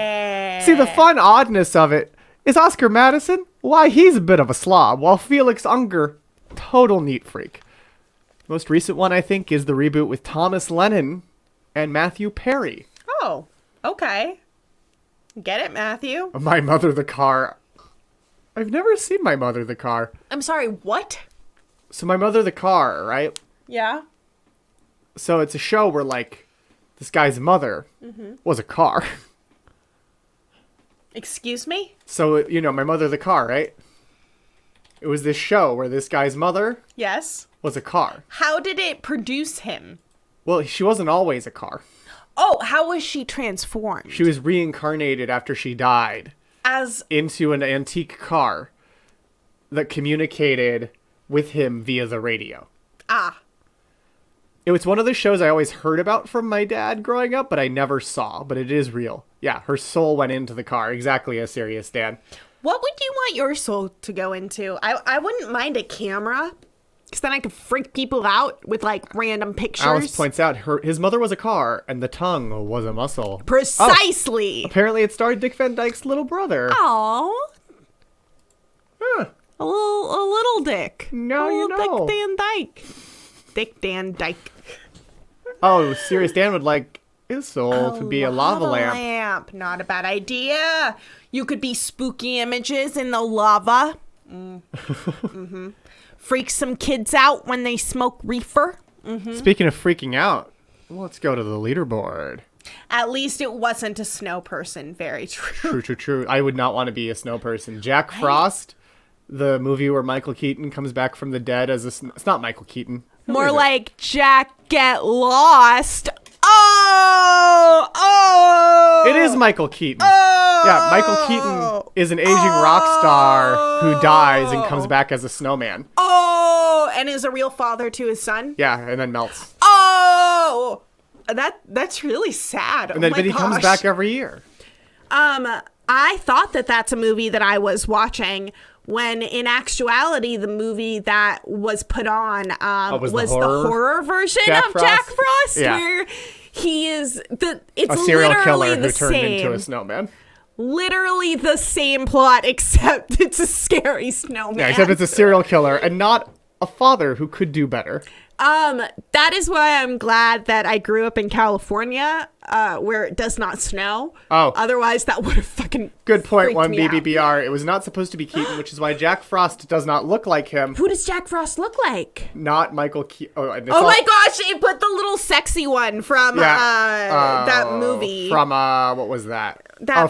Speaker 7: See, the fun oddness of it is Oscar Madison, why, he's a bit of a slob, while Felix Unger, total neat freak. Most recent one, I think, is the reboot with Thomas Lennon and Matthew Perry.
Speaker 6: Oh, okay. Get it, Matthew?
Speaker 7: My Mother the Car. I've never seen My Mother the Car.
Speaker 6: I'm sorry, what?
Speaker 7: So My Mother the Car, right?
Speaker 6: Yeah.
Speaker 7: So it's a show where, like, this guy's mother was a car.
Speaker 6: Excuse me?
Speaker 7: So, you know, My Mother the Car, right? It was this show where this guy's mother
Speaker 6: Yes.
Speaker 7: was a car.
Speaker 6: How did it produce him?
Speaker 7: Well, she wasn't always a car.
Speaker 6: Oh, how was she transformed?
Speaker 7: She was reincarnated after she died
Speaker 6: As
Speaker 7: into an antique car that communicated with him via the radio. It was one of the shows I always heard about from my dad growing up, but I never saw. But it is real. Yeah, her soul went into the car. Exactly as serious, Dan.
Speaker 6: what would you want your soul to go into? I wouldn't mind a camera, because then I could freak people out with like random pictures.
Speaker 7: Alice points out his mother was a car and the tongue was a muscle.
Speaker 6: Precisely.
Speaker 7: Oh, apparently it starred Dick Van Dyke's little brother.
Speaker 6: Oh,
Speaker 7: Huh.
Speaker 6: a little Dick.
Speaker 7: Now
Speaker 6: a
Speaker 7: you
Speaker 6: little
Speaker 7: know.
Speaker 6: Dick Van Dyke. Dick Van Dyke.
Speaker 7: Oh, Serious Dan would like his soul to be a lava lamp.
Speaker 6: Not a bad idea. You could be spooky images in the lava. Freak some kids out when they smoke reefer.
Speaker 7: Speaking of freaking out, let's go to the leaderboard.
Speaker 6: At least it wasn't a snow person. Very true.
Speaker 7: True. I would not want to be a snow person. Jack Frost, the movie where Michael Keaton comes back from the dead as it's not Michael Keaton.
Speaker 6: More like Jack get lost. Oh!
Speaker 7: It is Michael Keaton. Yeah, Michael Keaton is an aging rock star who dies and comes back as a snowman.
Speaker 6: Oh! And is a real father to his son?
Speaker 7: Yeah, and then melts.
Speaker 6: Oh! That's really sad.
Speaker 7: And then
Speaker 6: but
Speaker 7: he comes back every year.
Speaker 6: I thought that that's a movie that I was watching when in actuality the movie that was put on was the horror version of Jack Frost, where he is it's
Speaker 7: a serial
Speaker 6: literally
Speaker 7: killer
Speaker 6: the
Speaker 7: who turned
Speaker 6: same.
Speaker 7: into a snowman.
Speaker 6: Literally the same plot, except it's a scary snowman.
Speaker 7: Yeah, except it's a serial killer and not a father who could do better.
Speaker 6: That is why I'm glad that I grew up in California, where it does not snow.
Speaker 7: Oh.
Speaker 6: Otherwise, that would have fucking
Speaker 7: Good point,
Speaker 6: freaked me out.
Speaker 7: BBBR. It was not supposed to be Keaton, which is why Jack Frost does not look like him.
Speaker 6: Who does Jack Frost look like?
Speaker 7: Not Michael Keaton.
Speaker 6: Oh my gosh, it put the little sexy one from that movie.
Speaker 7: From, what was that?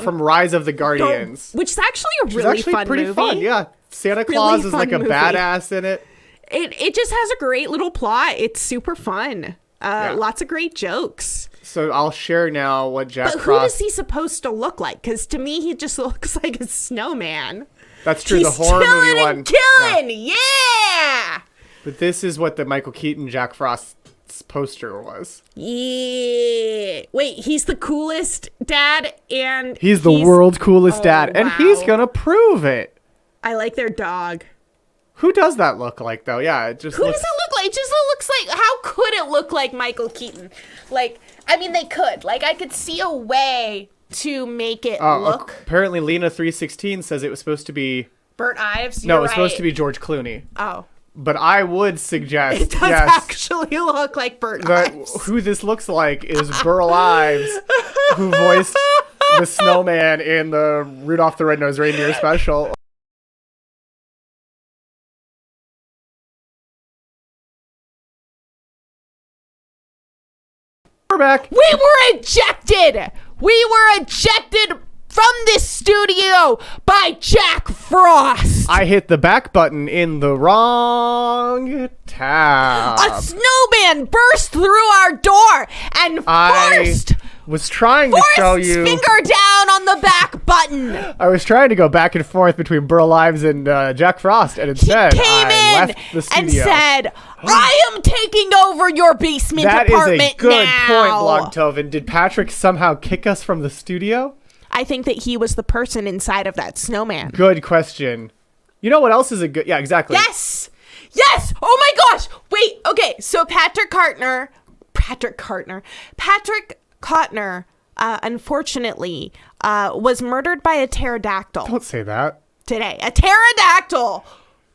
Speaker 7: From Rise of the Guardians.
Speaker 6: Which is actually a
Speaker 7: Which
Speaker 6: really
Speaker 7: is actually
Speaker 6: fun
Speaker 7: pretty
Speaker 6: movie.
Speaker 7: fun, yeah. Santa Claus is like a
Speaker 6: movie.
Speaker 7: badass in it.
Speaker 6: It just has a great little plot. It's super fun. Lots of great jokes.
Speaker 7: So I'll share now what Jack
Speaker 6: But who
Speaker 7: Frost...
Speaker 6: is he supposed to look like? Because to me, he just looks like a snowman.
Speaker 7: That's true,
Speaker 6: He's
Speaker 7: the horror movie
Speaker 6: chilling
Speaker 7: one.
Speaker 6: and killing, yeah!
Speaker 7: But this is what the Michael Keaton Jack Frost's poster was.
Speaker 6: Yeah. Wait, he's the coolest dad and...
Speaker 7: He's the world's coolest dad, and
Speaker 6: wow.
Speaker 7: he's gonna prove it.
Speaker 6: I like their dog.
Speaker 7: Who does that look like, though? Yeah, it just
Speaker 6: Who
Speaker 7: looks...
Speaker 6: does it look like? It just looks like... How could it look like Michael Keaton? Like, I mean, they could. Like, I could see a way to make it look...
Speaker 7: Apparently, Lena316 says it was supposed to be...
Speaker 6: Bert Ives?
Speaker 7: No,
Speaker 6: You're
Speaker 7: it's supposed
Speaker 6: right.
Speaker 7: to be George Clooney.
Speaker 6: Oh.
Speaker 7: But I would suggest...
Speaker 6: It does actually look like Bert
Speaker 7: that
Speaker 6: Ives.
Speaker 7: who this looks like is Burl Ives, who voiced the snowman in the Rudolph the Red-Nosed Reindeer special. We're back.
Speaker 6: We were ejected! We were ejected from this studio by Jack Frost!
Speaker 7: I hit the back button in the wrong tab.
Speaker 6: A snowman burst through our door and forced
Speaker 7: was trying to show
Speaker 6: Forrest's
Speaker 7: you.
Speaker 6: finger down on the back button.
Speaker 7: I was trying to go back and forth between Burl Ives and Jack Frost, and instead
Speaker 6: He came
Speaker 7: I
Speaker 6: in
Speaker 7: left the studio.
Speaker 6: and said, I am taking over your basement
Speaker 7: That
Speaker 6: apartment
Speaker 7: is a good
Speaker 6: now.
Speaker 7: point, Blogtoven. Did Patrick somehow kick us from the studio?
Speaker 6: I think that he was the person inside of that snowman.
Speaker 7: Good question. You know what else is a good... Yeah, exactly.
Speaker 6: Yes! Yes! Oh my gosh! Wait, okay, so Patrick Cotner, unfortunately, was murdered by a pterodactyl
Speaker 7: Don't say that.
Speaker 6: today. A pterodactyl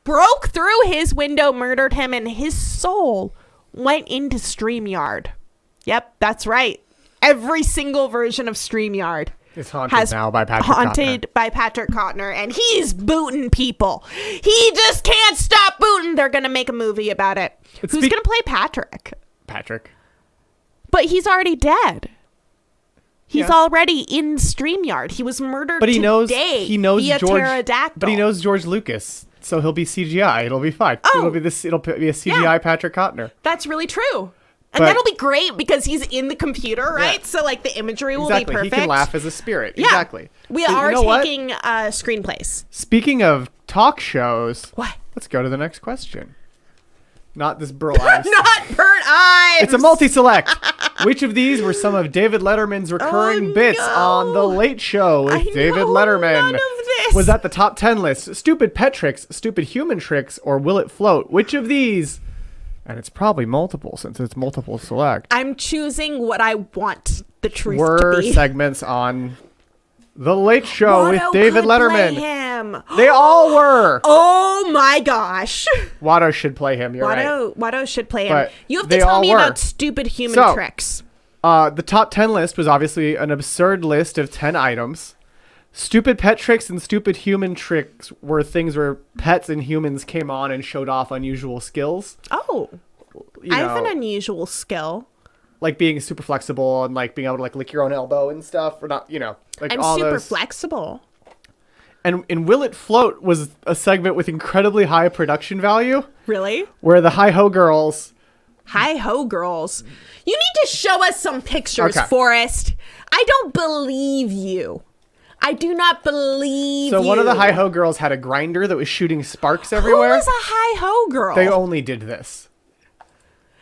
Speaker 6: broke through his window, murdered him, and his soul went into StreamYard. Yep, that's right. Every single version of StreamYard
Speaker 7: It's haunted now by Patrick
Speaker 6: haunted by Patrick Cotner, and he's booting people. He just can't stop booting. They're gonna make a movie about it. Who's gonna play Patrick?
Speaker 7: Patrick.
Speaker 6: But he's already dead. He's
Speaker 7: Yeah.
Speaker 6: already in StreamYard. He was murdered
Speaker 7: But he knows
Speaker 6: via
Speaker 7: George.
Speaker 6: pterodactyl.
Speaker 7: But he knows George Lucas, so he'll be CGI. It'll be fine.
Speaker 6: Oh.
Speaker 7: It'll be a CGI Patrick Cotner.
Speaker 6: That's really true. And
Speaker 7: But-
Speaker 6: that'll be great because he's in the computer, right?
Speaker 7: Yeah.
Speaker 6: So like the imagery will
Speaker 7: Exactly.
Speaker 6: be perfect.
Speaker 7: He can laugh as a spirit.
Speaker 6: Yeah.
Speaker 7: Exactly.
Speaker 6: We
Speaker 7: But
Speaker 6: are
Speaker 7: you know what?
Speaker 6: taking screenplays.
Speaker 7: Speaking of talk shows,
Speaker 6: What?
Speaker 7: let's go to the next question. Not this Burl Ives.
Speaker 6: Not Bert Ives.
Speaker 7: It's a multi-select. Which of these were some of David Letterman's recurring bits on The Late Show with
Speaker 6: I
Speaker 7: David
Speaker 6: know
Speaker 7: Letterman?
Speaker 6: none of this.
Speaker 7: Was that the top 10 list? Stupid pet tricks, stupid human tricks, or will it float? Which of these? And it's probably multiple since it's multiple select.
Speaker 6: I'm choosing what I want the truth to
Speaker 7: Were
Speaker 6: be.
Speaker 7: segments on The Late Show
Speaker 6: Watto
Speaker 7: with David
Speaker 6: could play
Speaker 7: Letterman.
Speaker 6: him.
Speaker 7: They all were.
Speaker 6: Oh my gosh.
Speaker 7: Watto should play him. You're right.
Speaker 6: Watto should play him.
Speaker 7: But
Speaker 6: You have to
Speaker 7: they
Speaker 6: tell
Speaker 7: all
Speaker 6: me
Speaker 7: were.
Speaker 6: about stupid human
Speaker 7: So,
Speaker 6: tricks.
Speaker 7: The top 10 list was obviously an absurd list of 10 items. Stupid pet tricks and stupid human tricks were things where pets and humans came on and showed off unusual skills.
Speaker 6: Oh,
Speaker 7: You
Speaker 6: I have an
Speaker 7: know,
Speaker 6: unusual skill.
Speaker 7: like being super flexible and like being able to like lick your own elbow and stuff, or not, like
Speaker 6: I'm
Speaker 7: all
Speaker 6: super
Speaker 7: those.
Speaker 6: flexible.
Speaker 7: And Will It Float was a segment with incredibly high production value,
Speaker 6: Really?
Speaker 7: where the Hi-Ho Girls
Speaker 6: Hi-ho girls. You need to show us some pictures,
Speaker 7: Okay.
Speaker 6: Forrest. I don't believe you. I do not believe you.
Speaker 7: So one of the hi-ho girls had a grinder that was shooting sparks
Speaker 6: Who
Speaker 7: everywhere.
Speaker 6: was a hi-ho girl?
Speaker 7: They only did this.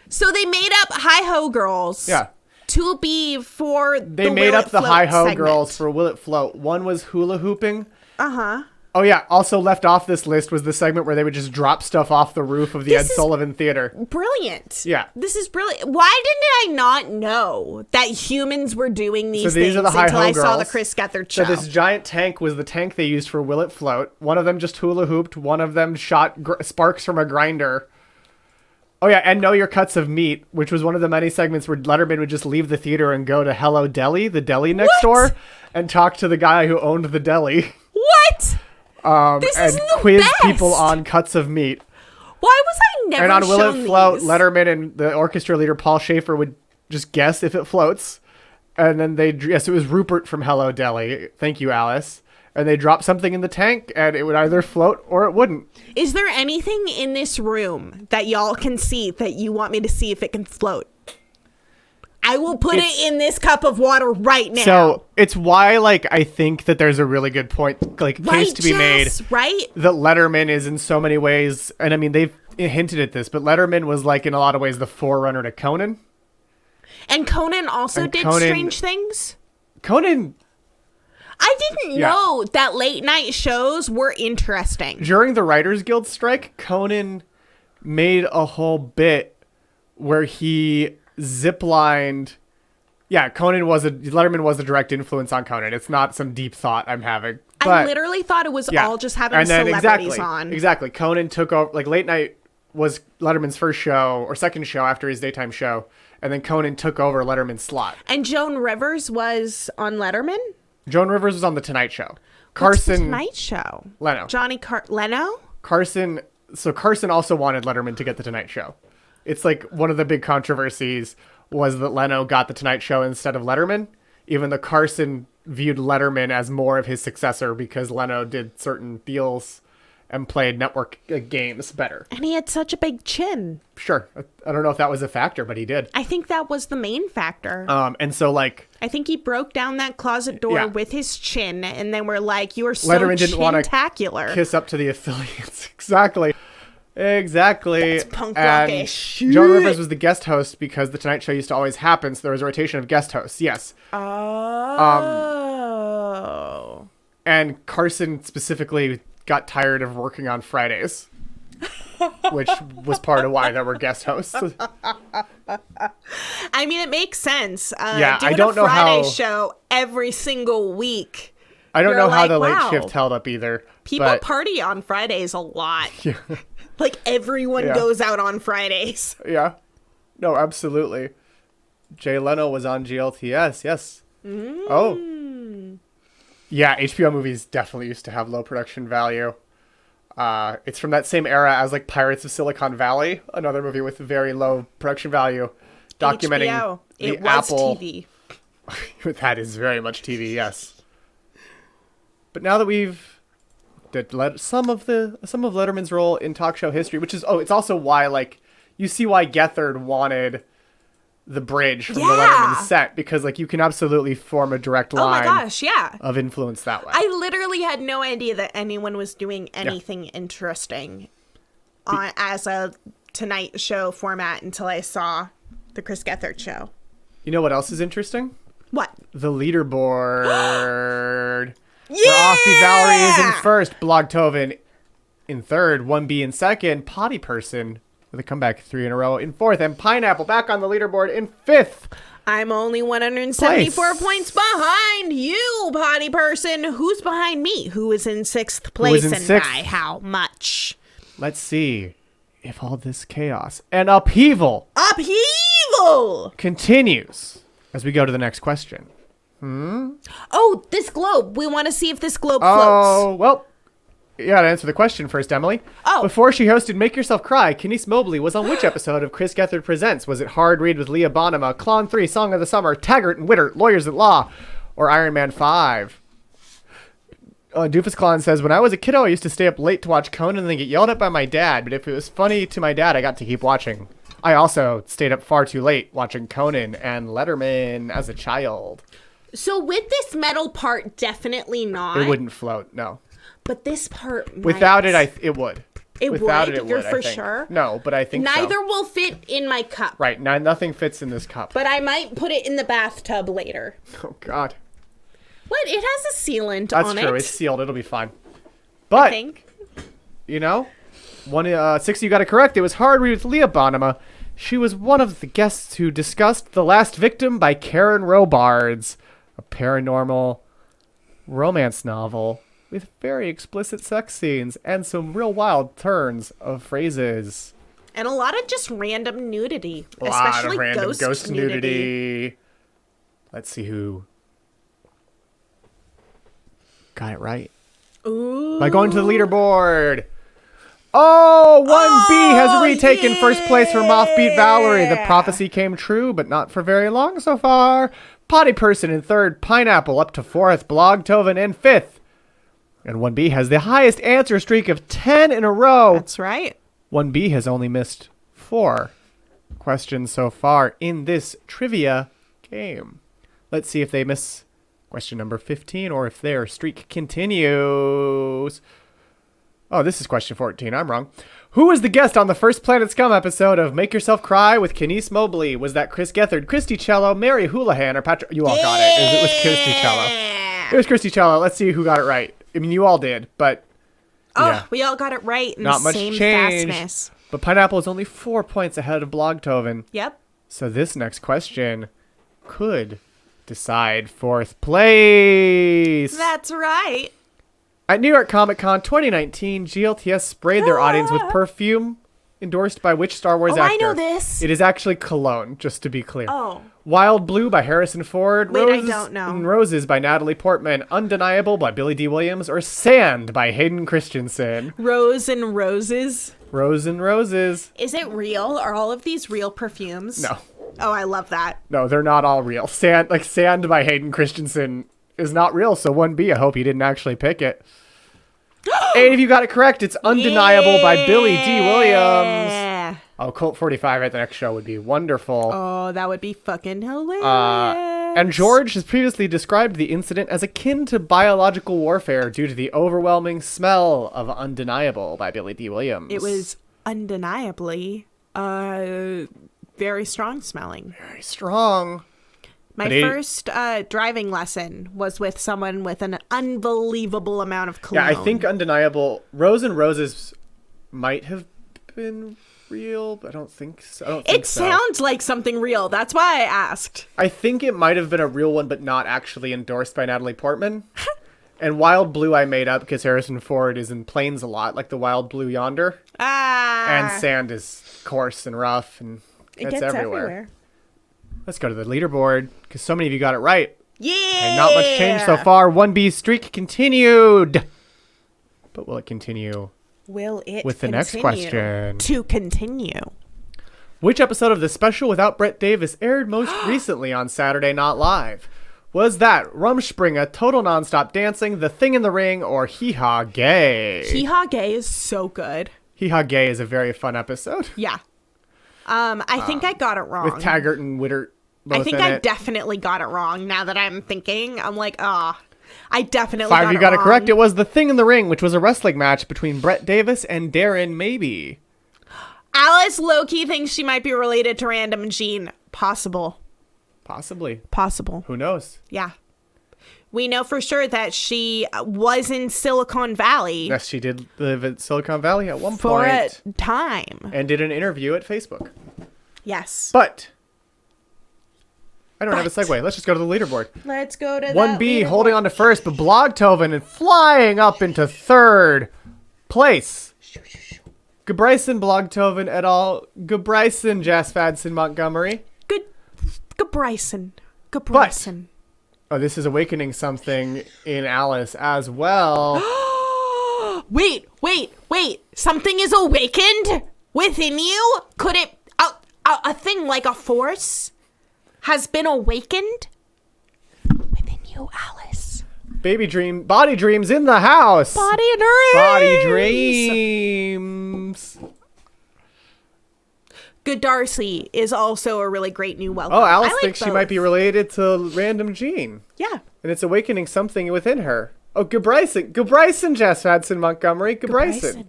Speaker 6: So they made up hi-ho girls.
Speaker 7: Yeah.
Speaker 6: To be for
Speaker 7: They
Speaker 6: the
Speaker 7: made
Speaker 6: Will
Speaker 7: up
Speaker 6: It
Speaker 7: the
Speaker 6: Float
Speaker 7: hi-ho
Speaker 6: segment.
Speaker 7: girls for Will It Float. One was hula hooping.
Speaker 6: Uh-huh.
Speaker 7: Oh, yeah. Also left off this list was the segment where they would just drop stuff off the roof of the
Speaker 6: This
Speaker 7: Ed
Speaker 6: is-
Speaker 7: Sullivan Theater.
Speaker 6: Brilliant.
Speaker 7: Yeah.
Speaker 6: This is brilliant. Why didn't I not know that humans were doing these
Speaker 7: So these
Speaker 6: things
Speaker 7: are the
Speaker 6: until
Speaker 7: hi-ho
Speaker 6: I saw the
Speaker 7: girls.
Speaker 6: Chris Gethard
Speaker 7: So
Speaker 6: show?
Speaker 7: this giant tank was the tank they used for Will It Float. One of them just hula hooped. One of them shot sparks from a grinder. Oh, yeah, and Know Your Cuts of Meat, which was one of the many segments where Letterman would just leave the theater and go to Hello Deli, the deli next door, and talk to the guy who owned the deli.
Speaker 6: What? This
Speaker 7: And
Speaker 6: is the
Speaker 7: quiz
Speaker 6: best.
Speaker 7: people on cuts of meat.
Speaker 6: Why was I never
Speaker 7: And on Will
Speaker 6: shown
Speaker 7: It Float,
Speaker 6: these?
Speaker 7: Letterman and the orchestra leader Paul Schaefer would just guess if it floats. And then yes, it was Rupert from Hello Deli. Thank you, Alice. And they drop something in the tank, and it would either float or it wouldn't.
Speaker 6: Is there anything in this room that y'all can see that you want me to see if it can float? I will put it in this cup of water right now.
Speaker 7: So it's why, like, I think that there's a really good point, like, case to be made,
Speaker 6: Jess? Right?
Speaker 7: that Letterman is in so many ways, and I mean, they've hinted at this, but Letterman was, like, in a lot of ways, the forerunner to Conan.
Speaker 6: And Conan also did
Speaker 7: Conan-
Speaker 6: strange things?
Speaker 7: Conan,
Speaker 6: I didn't
Speaker 7: Yeah.
Speaker 6: know that late night shows were interesting.
Speaker 7: during the Writers Guild strike, Conan made a whole bit where he ziplined. Yeah, Letterman was a direct influence on Conan. It's not some deep thought I'm having. But,
Speaker 6: I literally thought it was
Speaker 7: yeah.
Speaker 6: all just having
Speaker 7: And then
Speaker 6: celebrities on.
Speaker 7: Exactly. Conan took over, like, late night was Letterman's first show or second show after his daytime show. And then Conan took over Letterman's slot.
Speaker 6: And Joan Rivers was on Letterman?
Speaker 7: Joan Rivers was on The Tonight Show.
Speaker 6: What's the
Speaker 7: Carson
Speaker 6: Tonight Show?
Speaker 7: Leno.
Speaker 6: Leno?
Speaker 7: Carson also wanted Letterman to get The Tonight Show. It's like one of the big controversies was that Leno got The Tonight Show instead of Letterman, even though Carson viewed Letterman as more of his successor because Leno did certain deals and played network games better.
Speaker 6: And he had such a big chin.
Speaker 7: Sure. I don't know if that was a factor, but he did.
Speaker 6: I think that was the main factor.
Speaker 7: And so, like,
Speaker 6: I think he broke down that closet door
Speaker 7: Yeah.
Speaker 6: with his chin, and they were like, "You are so
Speaker 7: Letterman didn't want to
Speaker 6: chin-tacular."
Speaker 7: kiss up to the affiliates. Exactly.
Speaker 6: That's punk rock
Speaker 7: And
Speaker 6: as shit.
Speaker 7: Joan Rivers was the guest host because The Tonight Show used to always happen, so there was a rotation of guest hosts. Yes.
Speaker 6: Oh.
Speaker 7: And Carson specifically got tired of working on Fridays, which was part of why there were guest hosts.
Speaker 6: I mean, it makes sense.
Speaker 7: Yeah,
Speaker 6: doing
Speaker 7: I don't
Speaker 6: a
Speaker 7: know
Speaker 6: Friday
Speaker 7: how-
Speaker 6: show every single week.
Speaker 7: I don't
Speaker 6: You're
Speaker 7: know how
Speaker 6: like,
Speaker 7: the late
Speaker 6: wow.
Speaker 7: shift held up either.
Speaker 6: People
Speaker 7: but
Speaker 6: party on Fridays a lot. Like everyone
Speaker 7: Yeah.
Speaker 6: goes out on Fridays.
Speaker 7: yeah. No, absolutely. Jay Leno was on GLTS, yes. Oh. Yeah, HBO movies definitely used to have low production value. It's from that same era as, like, Pirates of Silicon Valley, another movie with very low production value, documenting
Speaker 6: HBO.
Speaker 7: the
Speaker 6: It was
Speaker 7: Apple.
Speaker 6: TV.
Speaker 7: That is very much TV, yes. But now that we've did some of Letterman's role in talk show history, which is it's also why, like, you see why Gethard wanted the bridge from the Letterman set, because, like, you can absolutely form a direct
Speaker 6: Oh my
Speaker 7: line
Speaker 6: gosh, yeah.
Speaker 7: of influence that way.
Speaker 6: I literally had no idea that anyone was doing anything interesting as a Tonight Show format until I saw the Chris Gethard show.
Speaker 7: You know what else is interesting?
Speaker 6: What?
Speaker 7: The leaderboard.
Speaker 6: Yeah!
Speaker 7: Where Offbeat Valerie is in first, Blogtoven in third, 1B in second, Potty Person with a comeback 3 in a row in fourth, and Pineapple back on the leaderboard in fifth.
Speaker 6: I'm only 174
Speaker 7: Place.
Speaker 6: points behind you, Potty Person. Who's behind me? Who is in sixth
Speaker 7: is
Speaker 6: place
Speaker 7: in
Speaker 6: and
Speaker 7: sixth?
Speaker 6: by how much?
Speaker 7: Let's see if all this chaos and upheaval
Speaker 6: Upheaval!
Speaker 7: continues as we go to the next question.
Speaker 6: Oh, this globe. We want to see if this globe floats.
Speaker 7: Oh, well, you gotta answer the question first, Emily.
Speaker 6: Oh.
Speaker 7: Before she hosted Make Yourself Cry, Kenise Mobley was on which episode of Chris Gethard Presents? Was it Hard Read with Leah Bonema, Klon 3, Song of the Summer, Taggart and Witter, Lawyers at Law, or Iron Man 5? Doofus Klon says, when I was a kiddo, I used to stay up late to watch Conan and then get yelled at by my dad, but if it was funny to my dad, I got to keep watching. I also stayed up far too late watching Conan and Letterman as a child.
Speaker 6: So with this metal part, definitely not.
Speaker 7: It wouldn't float, no.
Speaker 6: But this part might.
Speaker 7: Without it, it would.
Speaker 6: It
Speaker 7: Without
Speaker 6: would?
Speaker 7: it
Speaker 6: You're
Speaker 7: would,
Speaker 6: for
Speaker 7: I think.
Speaker 6: sure?
Speaker 7: No, but I think
Speaker 6: Neither
Speaker 7: so.
Speaker 6: will fit in my cup.
Speaker 7: Right, nothing fits in this cup.
Speaker 6: But I might put it in the bathtub later.
Speaker 7: Oh, God.
Speaker 6: What? It has a sealant
Speaker 7: That's
Speaker 6: on
Speaker 7: true.
Speaker 6: it.
Speaker 7: It's sealed. It'll be fine.
Speaker 6: I
Speaker 7: But,
Speaker 6: think.
Speaker 7: you know, 6 you got it correct. It was Hard Read with Leah Bonema. She was one of the guests who discussed The Last Victim by Karen Robards, a paranormal romance novel with very explicit sex scenes and some real wild turns of phrases.
Speaker 6: And a lot of just random nudity.
Speaker 7: A lot
Speaker 6: especially
Speaker 7: of random
Speaker 6: ghost nudity.
Speaker 7: Let's see who got it right.
Speaker 6: Ooh.
Speaker 7: By going to the leaderboard. Oh, 1B has retaken first place from Offbeat Valerie. The prophecy came true, but not for very long so far. Potty Person in third, Pineapple up to fourth, Blogtoven in fifth. And 1B has the highest answer streak of 10 in a row.
Speaker 6: That's right.
Speaker 7: 1B has only missed 4 questions so far in this trivia game. Let's see if they miss question number 15 or if their streak continues. Oh, this is question 14. I'm wrong. Who was the guest on the first Planet Scum episode of Make Yourself Cry with Kenise Mobley? Was that Chris Gethard, Christy Cello, Mary Houlihan, or Patrick? You all got it. It was Christy Cello. It was Christy Cello. Let's see who got it right. I mean, you all did, but yeah.
Speaker 6: We all got it right in
Speaker 7: Not
Speaker 6: the
Speaker 7: much
Speaker 6: same
Speaker 7: change.
Speaker 6: fastness.
Speaker 7: But Pineapple is only 4 points ahead of Blogtoven.
Speaker 6: Yep.
Speaker 7: So this next question could decide fourth place.
Speaker 6: That's right.
Speaker 7: At New York Comic Con 2019, GLTS sprayed their audience with perfume endorsed by which Star Wars actor?
Speaker 6: I know this.
Speaker 7: It is actually cologne, just to be clear.
Speaker 6: Oh.
Speaker 7: Wild Blue by Harrison Ford.
Speaker 6: Wait,
Speaker 7: Roses
Speaker 6: I don't know.
Speaker 7: and Roses by Natalie Portman. Undeniable by Billy D. Williams. Or Sand by Hayden Christensen.
Speaker 6: Rose and Roses.
Speaker 7: Rose and Roses.
Speaker 6: Is it real? Are all of these real perfumes?
Speaker 7: No.
Speaker 6: Oh, I love that.
Speaker 7: No, they're not all real. Sand by Hayden Christensen is not real, so 1B, I hope you didn't actually pick it. 8 of you got it correct. It's Undeniable by Billy D. Williams.
Speaker 6: Yeah.
Speaker 7: Oh, Colt 45 at the next show would be wonderful.
Speaker 6: Oh, that would be fucking hilarious.
Speaker 7: And George has previously described the incident as akin to biological warfare due to the overwhelming smell of Undeniable by Billy D. Williams.
Speaker 6: It was undeniably very strong smelling.
Speaker 7: very strong.
Speaker 6: My first driving lesson was with someone with an unbelievable amount of cologne.
Speaker 7: Yeah, I think Undeniable. Rose and Roses might have been real, but I don't think so.
Speaker 6: It sounds like something real. That's why I asked.
Speaker 7: I think it might have been a real one, but not actually endorsed by Natalie Portman. And Wild Blue I made up because Harrison Ford is in planes a lot, like the Wild Blue Yonder. And Sand is coarse and rough, and
Speaker 6: it
Speaker 7: it's
Speaker 6: gets
Speaker 7: everywhere. Let's go to the leaderboard, because so many of you got it right.
Speaker 6: Yeah!
Speaker 7: And not much change so far. 1B's streak continued. But will it continue
Speaker 6: Will it
Speaker 7: with the next question?
Speaker 6: To continue.
Speaker 7: Which episode of the special without Brett Davis aired most recently on Saturday Not Live? Was that Rumspringa, Total Nonstop Dancing, The Thing in the Ring, or Hee Haw Gay?
Speaker 6: Hee Haw Gay is so good.
Speaker 7: Hee Haw Gay is a very fun episode.
Speaker 6: Yeah. I think I got it wrong.
Speaker 7: With Taggart and Wittert both
Speaker 6: I think
Speaker 7: in
Speaker 6: I
Speaker 7: it.
Speaker 6: definitely got it wrong now that I'm thinking. I'm like, I definitely
Speaker 7: 5
Speaker 6: got
Speaker 7: you
Speaker 6: it
Speaker 7: got it
Speaker 6: wrong.
Speaker 7: correct. It was The Thing in the Ring, which was a wrestling match between Brett Davis and Darren Maybe.
Speaker 6: Alice low-key thinks she might be related to Random and Jean. Possible.
Speaker 7: Possibly.
Speaker 6: Possible.
Speaker 7: Who knows?
Speaker 6: Yeah. We know for sure that she was in Silicon Valley
Speaker 7: Yes, she did live in Silicon Valley at one
Speaker 6: for
Speaker 7: point.
Speaker 6: a time.
Speaker 7: And did an interview at Facebook.
Speaker 6: Yes.
Speaker 7: But I don't have a segue. Let's just go to the leaderboard.
Speaker 6: Let's go to
Speaker 7: 1B holding on to first, but Blogtoven and flying up into third place. Gebryson, Blogtoven et al. Gebryson, Jas Fadson, Montgomery.
Speaker 6: Good Bryson. Good Bryson.
Speaker 7: Oh, this is awakening something in Alice as well.
Speaker 6: Wait. Something is awakened within you? Could it... A thing like a force has been awakened within you, Alice.
Speaker 7: Body dreams in the house.
Speaker 6: Body dreams.
Speaker 7: Body dreams.
Speaker 6: Good Darcy is also a really great new welcome.
Speaker 7: Oh, Alice
Speaker 6: I like
Speaker 7: thinks she
Speaker 6: both.
Speaker 7: might be related to Random Jean.
Speaker 6: Yeah.
Speaker 7: And it's awakening something within her. Oh, good Bryson, Jess Hudson Montgomery. Good Bryson.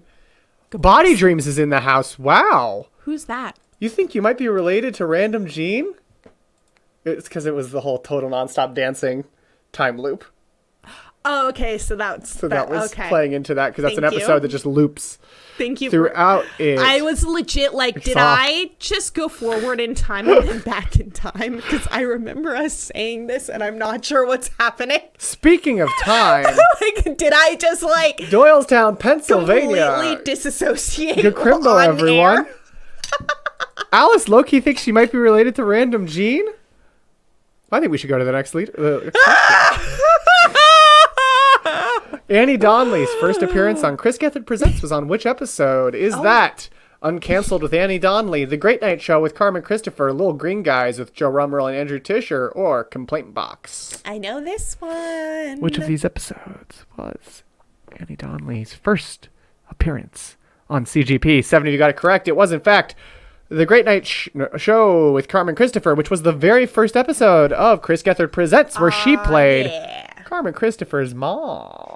Speaker 7: Body Dreams is in the house. Wow.
Speaker 6: Who's that?
Speaker 7: You think you might be related to Random Jean? It's because it was the whole total nonstop dancing time loop.
Speaker 6: Oh, okay. So that
Speaker 7: was
Speaker 6: okay.
Speaker 7: playing into that because that's
Speaker 6: Thank
Speaker 7: an
Speaker 6: you.
Speaker 7: episode that just loops
Speaker 6: Thank you.
Speaker 7: throughout it.
Speaker 6: I was legit like, did
Speaker 7: off.
Speaker 6: I just go forward in time and then back in time? Because I remember us saying this and I'm not sure what's happening.
Speaker 7: Speaking of time,
Speaker 6: Like, did I just like
Speaker 7: Doylestown, Pennsylvania.
Speaker 6: completely disassociate?
Speaker 7: Good Crimbo,
Speaker 6: on
Speaker 7: everyone.
Speaker 6: air?
Speaker 7: Alice Loki thinks she might be related to Random Jean. I think we should go to the next lead. Annie Donnelly's first appearance on Chris Gethard Presents was on which episode? Is that Uncancelled with Annie Donnelly, The Great Night Show with Carmen Christopher, Little Green Guys with Joe Rummerl and Andrew Tisher, or Complaint Box?
Speaker 6: I know this one.
Speaker 7: Which of these episodes was Annie Donnelly's first appearance on CGP? 7 of you got it correct. It was, in fact, The Great Night Show with Carmen Christopher, which was the very first episode of Chris Gethard Presents, where she played Carmen Christopher's mom.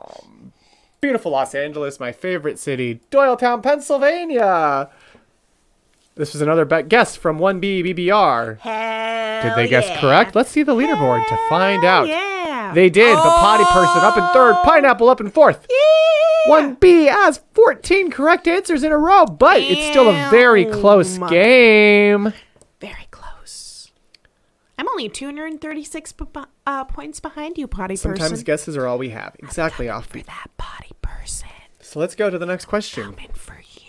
Speaker 7: Beautiful Los Angeles, my favorite city. Doylestown, Pennsylvania. This was another guest from 1B BBR.
Speaker 6: Hell
Speaker 7: Did they guess correct? Let's see the leaderboard to find out.
Speaker 6: Yeah.
Speaker 7: They did, but Potty Person up in third, Pineapple up in fourth.
Speaker 6: Yeah.
Speaker 7: 1B has 14 correct answers in a row, but it's still a very close
Speaker 6: Damn.
Speaker 7: game.
Speaker 6: Very close. I'm only 236 points behind you, potty
Speaker 7: Sometimes
Speaker 6: person.
Speaker 7: guesses are all we have. Exactly, offbeat.
Speaker 6: That potty person.
Speaker 7: So let's go to the next question.
Speaker 6: Coming for you.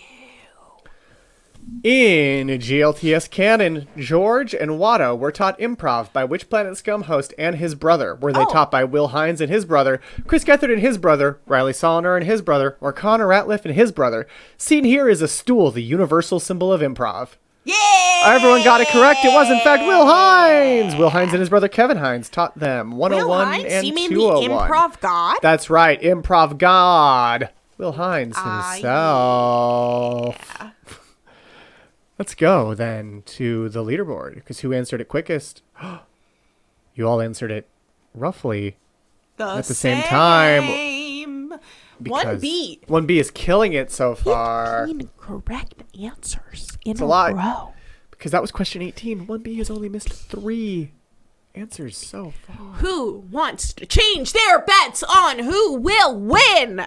Speaker 7: In GLTS canon, George and Watto were taught improv by which Planet Scum host and his brother? Were they taught by Will Hines and his brother, Chris Gethard and his brother, Riley Soliner and his brother, or Connor Ratliff and his brother? Seen here is a stool, the universal symbol of improv.
Speaker 6: Yeah!
Speaker 7: Everyone got it correct. It was, in fact, Will Hines. Will Hines and his brother Kevin Hines taught them 101
Speaker 6: Will Hines?
Speaker 7: and
Speaker 6: You mean
Speaker 7: 201.
Speaker 6: the improv god?
Speaker 7: That's right, improv god. Will Hines himself.
Speaker 6: Yeah.
Speaker 7: Let's go then to the leaderboard, because who answered it quickest? You all answered it roughly at the same time.
Speaker 6: One beat.
Speaker 7: 1B is killing it so far.
Speaker 6: 15 correct answers in
Speaker 7: a lot.
Speaker 6: row.
Speaker 7: Because that was question 18. 1B has only missed 3 answers so far.
Speaker 6: Who wants to change their bets on who will win?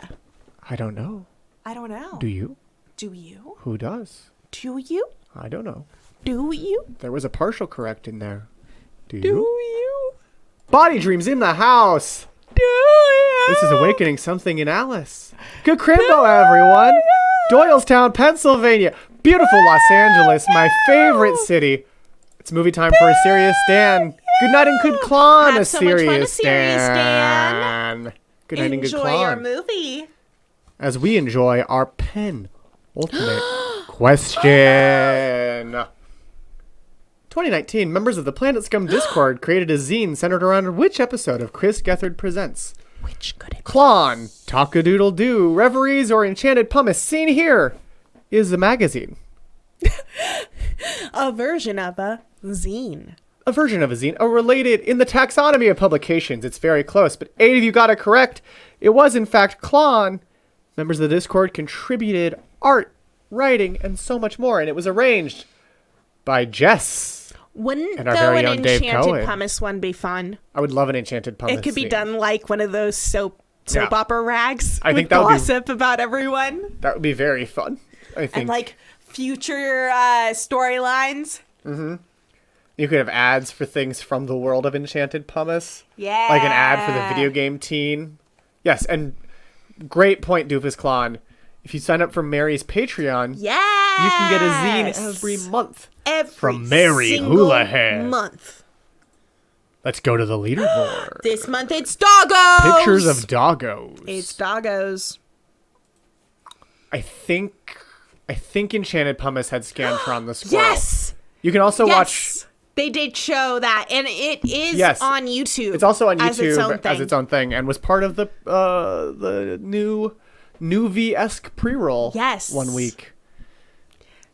Speaker 7: I don't know.
Speaker 6: I don't know.
Speaker 7: Do you?
Speaker 6: Do you?
Speaker 7: Who does?
Speaker 6: Do you?
Speaker 7: I don't know.
Speaker 6: Do you?
Speaker 7: There was a partial correct in there. Do
Speaker 6: Do
Speaker 7: you?
Speaker 6: you?
Speaker 7: Body Dreams in the house.
Speaker 6: Do you?
Speaker 7: This is awakening something in Alice. Good Crimbo, everyone. Doylestown, Pennsylvania. Beautiful Los Angeles, my favorite city. It's movie time for a serious Dan. Good night and good Klon,
Speaker 6: Have
Speaker 7: a
Speaker 6: so much fun,
Speaker 7: serious
Speaker 6: a serious
Speaker 7: Dan. Good night and good
Speaker 6: Enjoy your
Speaker 7: Klon.
Speaker 6: movie.
Speaker 7: As we enjoy our pen ultimate question. 2019, members of the Planet Scum Discord created a zine centered around which episode of Chris Gethard Presents?
Speaker 6: Which could it be?
Speaker 7: Klon, Talkadoodle-Doo, Reveries, or Enchanted Pumice? Seen here is a magazine.
Speaker 6: A version of a zine.
Speaker 7: A version of a zine, a related in the taxonomy of publications. It's very close, but 8 of you got it correct. It was, in fact, Klon. Members of the Discord contributed art, writing, and so much more, and it was arranged by Jess.
Speaker 6: Wouldn't
Speaker 7: And our
Speaker 6: though
Speaker 7: very
Speaker 6: an
Speaker 7: own Dave
Speaker 6: enchanted
Speaker 7: Cohen.
Speaker 6: pumice one be fun?
Speaker 7: I would love an Enchanted Pumice
Speaker 6: It could be
Speaker 7: zine.
Speaker 6: done like one of those soap
Speaker 7: Yeah.
Speaker 6: opera rags.
Speaker 7: I think
Speaker 6: with
Speaker 7: that would be-
Speaker 6: gossip about everyone
Speaker 7: That would be very fun, I think.
Speaker 6: and like future storylines.
Speaker 7: You could have ads for things from the world of Enchanted Pumice.
Speaker 6: Yeah,
Speaker 7: Like an ad for the video game teen. Yes, and great point, Doofus Klon. If you sign up for Mary's Patreon,
Speaker 6: Yeah,
Speaker 7: you can get a zine every month.
Speaker 6: From
Speaker 7: Mary Houlihan.
Speaker 6: month.
Speaker 7: Let's go to the leaderboard.
Speaker 6: This month it's doggos.
Speaker 7: Pictures of doggos.
Speaker 6: It's doggos.
Speaker 7: I think Enchanted Pumice had Scantron the Squirrel.
Speaker 6: Yes.
Speaker 7: You can also watch.
Speaker 6: Yes. They did show that, and it is
Speaker 7: Yes.
Speaker 6: on YouTube.
Speaker 7: It's also on YouTube
Speaker 6: as its own thing.
Speaker 7: and was part of the new Nuvi-esque pre-roll.
Speaker 6: Yes.
Speaker 7: 1 week.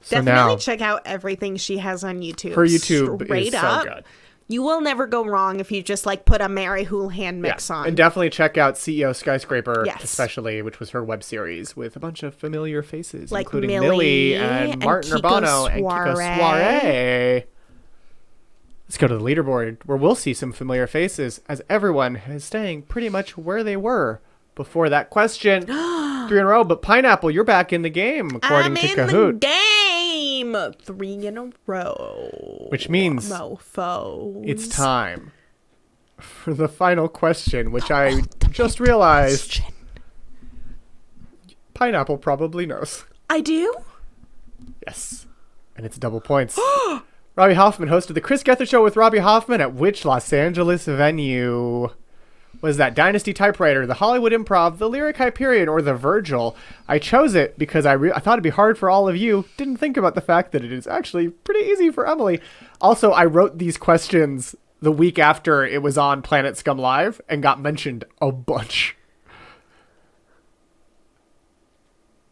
Speaker 7: So
Speaker 6: Definitely
Speaker 7: now,
Speaker 6: check out everything she has on YouTube.
Speaker 7: her YouTube
Speaker 6: Straight
Speaker 7: is so
Speaker 6: up.
Speaker 7: good.
Speaker 6: You will never go wrong if you just like put a Mary Houlihan mix on.
Speaker 7: And definitely check out CEO Skyscraper,
Speaker 6: Yes.
Speaker 7: especially, which was her web series with a bunch of familiar faces,
Speaker 6: Like
Speaker 7: including
Speaker 6: Millie
Speaker 7: Millie and Martin
Speaker 6: Kiko
Speaker 7: Urbano and Kiko
Speaker 6: Soiree.
Speaker 7: Soiree. Let's go to the leaderboard, where we'll see some familiar faces, as everyone is staying pretty much where they were before that question. 3 in a row, but Pineapple, you're back in the game, according to Kahoot.
Speaker 6: The game. 3 in a row.
Speaker 7: Which means
Speaker 6: Mofos.
Speaker 7: it's time for the final question, which I just realized Pineapple probably knows.
Speaker 6: I do?
Speaker 7: Yes. And it's double points. Robbie Hoffman hosted the Chris Gethard Show with Robbie Hoffman at which Los Angeles venue? Was that Dynasty Typewriter, the Hollywood Improv, the Lyric Hyperion, or the Virgil? I chose it because I thought it'd be hard for all of you. Didn't think about the fact that it is actually pretty easy for Emily. Also, I wrote these questions the week after it was on Planet Scum Live and got mentioned a bunch.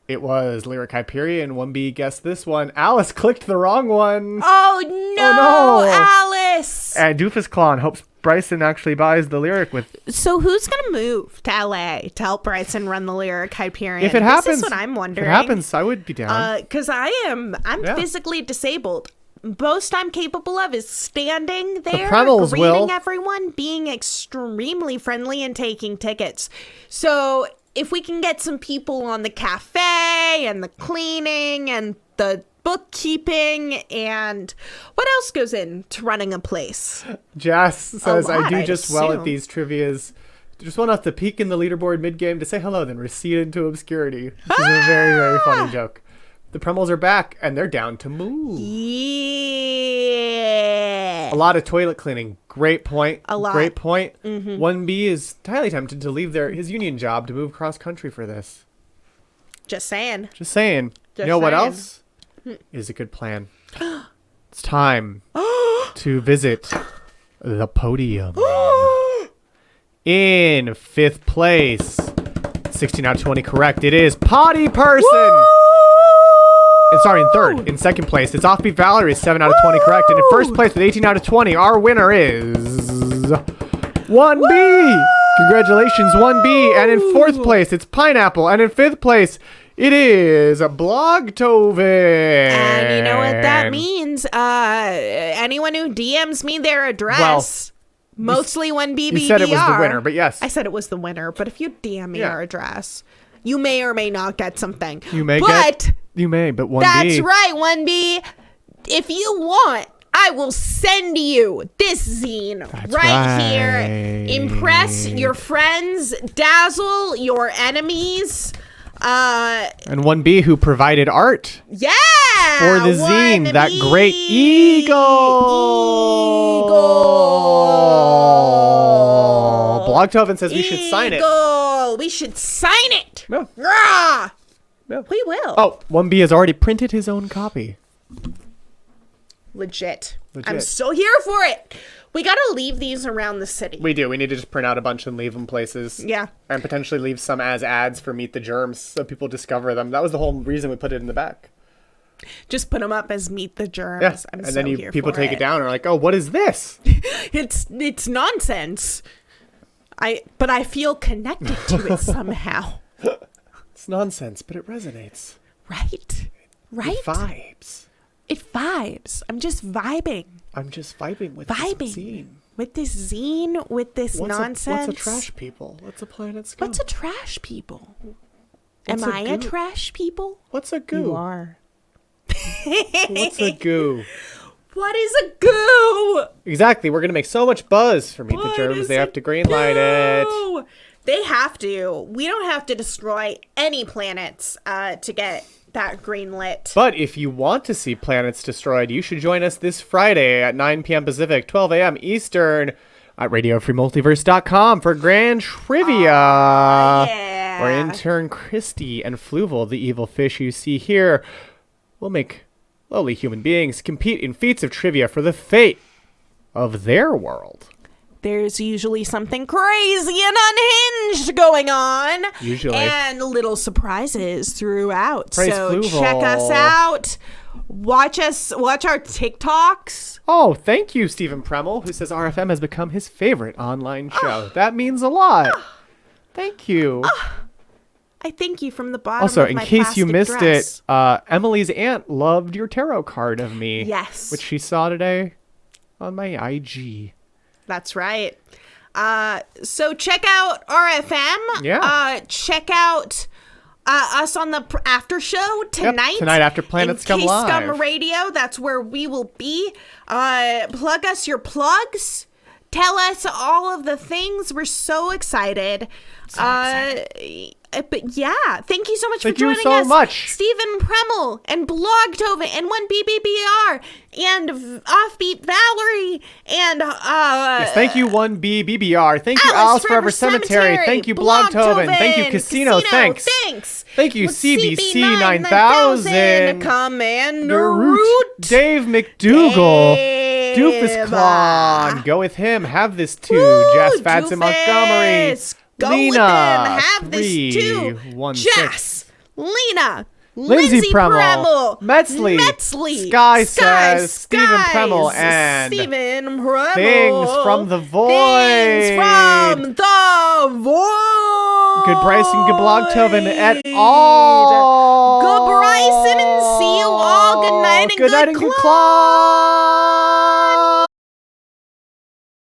Speaker 7: It was Lyric Hyperion. 1B guessed this one. Alice clicked the wrong one.
Speaker 6: Oh no,
Speaker 7: Oh, no.
Speaker 6: Alice.
Speaker 7: And Doofus Clon hopes Bryson actually buys the Lyric with...
Speaker 6: So who's gonna move to LA to help Bryson run the Lyric Hyperion?
Speaker 7: If it happens...
Speaker 6: This is what I'm
Speaker 7: If
Speaker 6: wondering.
Speaker 7: it happens, I would be down.
Speaker 6: Because I'm
Speaker 7: Yeah.
Speaker 6: physically disabled. Most I'm capable of is standing there,
Speaker 7: Premels
Speaker 6: greeting
Speaker 7: will.
Speaker 6: everyone, being extremely friendly, and taking tickets. So if we can get some people on the cafe and the cleaning and the bookkeeping and what else goes into running a place?
Speaker 7: Jess says,
Speaker 6: lot,
Speaker 7: I do
Speaker 6: I'd
Speaker 7: just well at
Speaker 6: assume.
Speaker 7: these trivias. Just well enough to peek in the leaderboard mid-game to say hello, then recede into obscurity. Which is a very, very funny joke. The Premels are back, and they're down to move.
Speaker 6: Yeah.
Speaker 7: A lot of toilet cleaning. Great point.
Speaker 6: A lot.
Speaker 7: Great point. 1B is highly tempted to leave his union job to move cross-country for this.
Speaker 6: Just saying.
Speaker 7: Just saying.
Speaker 6: Just
Speaker 7: You know what
Speaker 6: saying.
Speaker 7: else is a good plan? It's time to visit the podium. In 5th place, 16 out of 20 correct. It is Potty Person. And sorry, in 3rd. In 2nd place, it's Offbeat Valerie, 7 out of 20 correct. And in 1st place with 18 out of 20, our winner is 1B. Congratulations, 1B. And in 4th place, it's Pineapple. And in 5th place, it is Blogtoven.
Speaker 6: And you know what that means? Anyone who DMs me their address, mostly 1BBDR.
Speaker 7: You said it was the winner, but yes.
Speaker 6: I said it was the winner, but if you DM me
Speaker 7: Yeah.
Speaker 6: your address, you may or may not get something.
Speaker 7: You may
Speaker 6: but
Speaker 7: You may, but 1B.
Speaker 6: that's right, 1B. If you want, I will send you this zine right here. Impress your friends, dazzle your enemies.
Speaker 7: And 1B who provided art
Speaker 6: Yeah,
Speaker 7: for the zine,
Speaker 6: 1B.
Speaker 7: that great eagle. Blogtoven says we should sign it.
Speaker 6: Eagle. We should sign it.
Speaker 7: Yeah.
Speaker 6: Rah!
Speaker 7: Yeah.
Speaker 6: We will.
Speaker 7: Oh, 1B has already printed his own copy.
Speaker 6: Legit.
Speaker 7: Legit.
Speaker 6: I'm so here for it. We gotta leave these around the city.
Speaker 7: We do. We need to just print out a bunch and leave them places.
Speaker 6: Yeah.
Speaker 7: And potentially leave some as ads for Meet the Germs so people discover them. That was the whole reason we put it in the back.
Speaker 6: Just put them up as Meet the Germs.
Speaker 7: Yeah.
Speaker 6: I'm
Speaker 7: And
Speaker 6: so
Speaker 7: then
Speaker 6: here
Speaker 7: people
Speaker 6: for
Speaker 7: take it down and are like, oh, what is this?
Speaker 6: It's nonsense. But I feel connected to it somehow.
Speaker 7: It's nonsense, but it resonates.
Speaker 6: Right? Right?
Speaker 7: It vibes.
Speaker 6: It vibes. I'm just vibing.
Speaker 7: I'm just vibing with this zine.
Speaker 6: With this zine, with this nonsense.
Speaker 7: What's a trash people? What's a Planet Scum?
Speaker 6: What's a trash people?
Speaker 7: What's
Speaker 6: Am
Speaker 7: a
Speaker 6: I a
Speaker 7: goo?
Speaker 6: trash people?
Speaker 7: What's a goo?
Speaker 6: You are.
Speaker 7: What's a goo?
Speaker 6: What is a goo?
Speaker 7: Exactly. We're going to make so much buzz for Meet the
Speaker 6: What
Speaker 7: Germs.
Speaker 6: is
Speaker 7: They
Speaker 6: a
Speaker 7: have to greenlight it.
Speaker 6: goo? They have to. We don't have to destroy any planets to get that green lit.
Speaker 7: But if you want to see planets destroyed, you should join us this Friday at 9 p.m. Pacific, 12 a.m. Eastern at RadioFreeMultiverse.com for Grand Trivia.
Speaker 6: Yeah.
Speaker 7: Where intern Christy and Fluval, the evil fish you see here, will make lowly human beings compete in feats of trivia for the fate of their world.
Speaker 6: there's usually something crazy and unhinged going on.
Speaker 7: Usually.
Speaker 6: And little surprises throughout.
Speaker 7: Praise
Speaker 6: so
Speaker 7: Fluval.
Speaker 6: check us out. Watch our TikToks.
Speaker 7: Oh, thank you, Stephen Premel, who says RFM has become his favorite online show. That means a lot. Thank you.
Speaker 6: I thank you from the bottom
Speaker 7: Also,
Speaker 6: of
Speaker 7: in
Speaker 6: my
Speaker 7: case you
Speaker 6: plastic
Speaker 7: missed
Speaker 6: dress.
Speaker 7: it, Emily's aunt loved your tarot card of me.
Speaker 6: Yes.
Speaker 7: Which she saw today on my IG.
Speaker 6: That's right. So check out RFM.
Speaker 7: Yeah.
Speaker 6: Check out us on the after show tonight.
Speaker 7: Tonight after Planet Scum Live.
Speaker 6: Scum Radio. That's where we will be. Plug us your plugs. Tell us all of the things. We're so excited. But yeah, thank you so much for joining us.
Speaker 7: Thank you so much.
Speaker 6: Stephen Premel and Blogtoven and 1BBBR and Offbeat Valerie and
Speaker 7: Yes, thank you 1BBBR. Thank you
Speaker 6: Alice
Speaker 7: Alice Forever Cemetery. Thank you Blogtoven. Thank you Casino. Thanks. Thank you CBC 9000.
Speaker 6: Commander Root.
Speaker 7: Dave McDougal. Doofus Clon. Go with him. Have this too. Jess Fadson Montgomery.
Speaker 6: Go
Speaker 7: Lena.
Speaker 6: with them. Have this too.
Speaker 7: 316.
Speaker 6: Jess. Lena.
Speaker 7: Lindsay Premel. Metzley. Sky says Stephen Premel and
Speaker 6: Stephen Premel.
Speaker 7: Things from the Void.
Speaker 6: Things from the Void.
Speaker 7: Good Bryson, good Blogtoven et al.
Speaker 6: Good Bryson and see you all. Good night and
Speaker 7: good night and good club.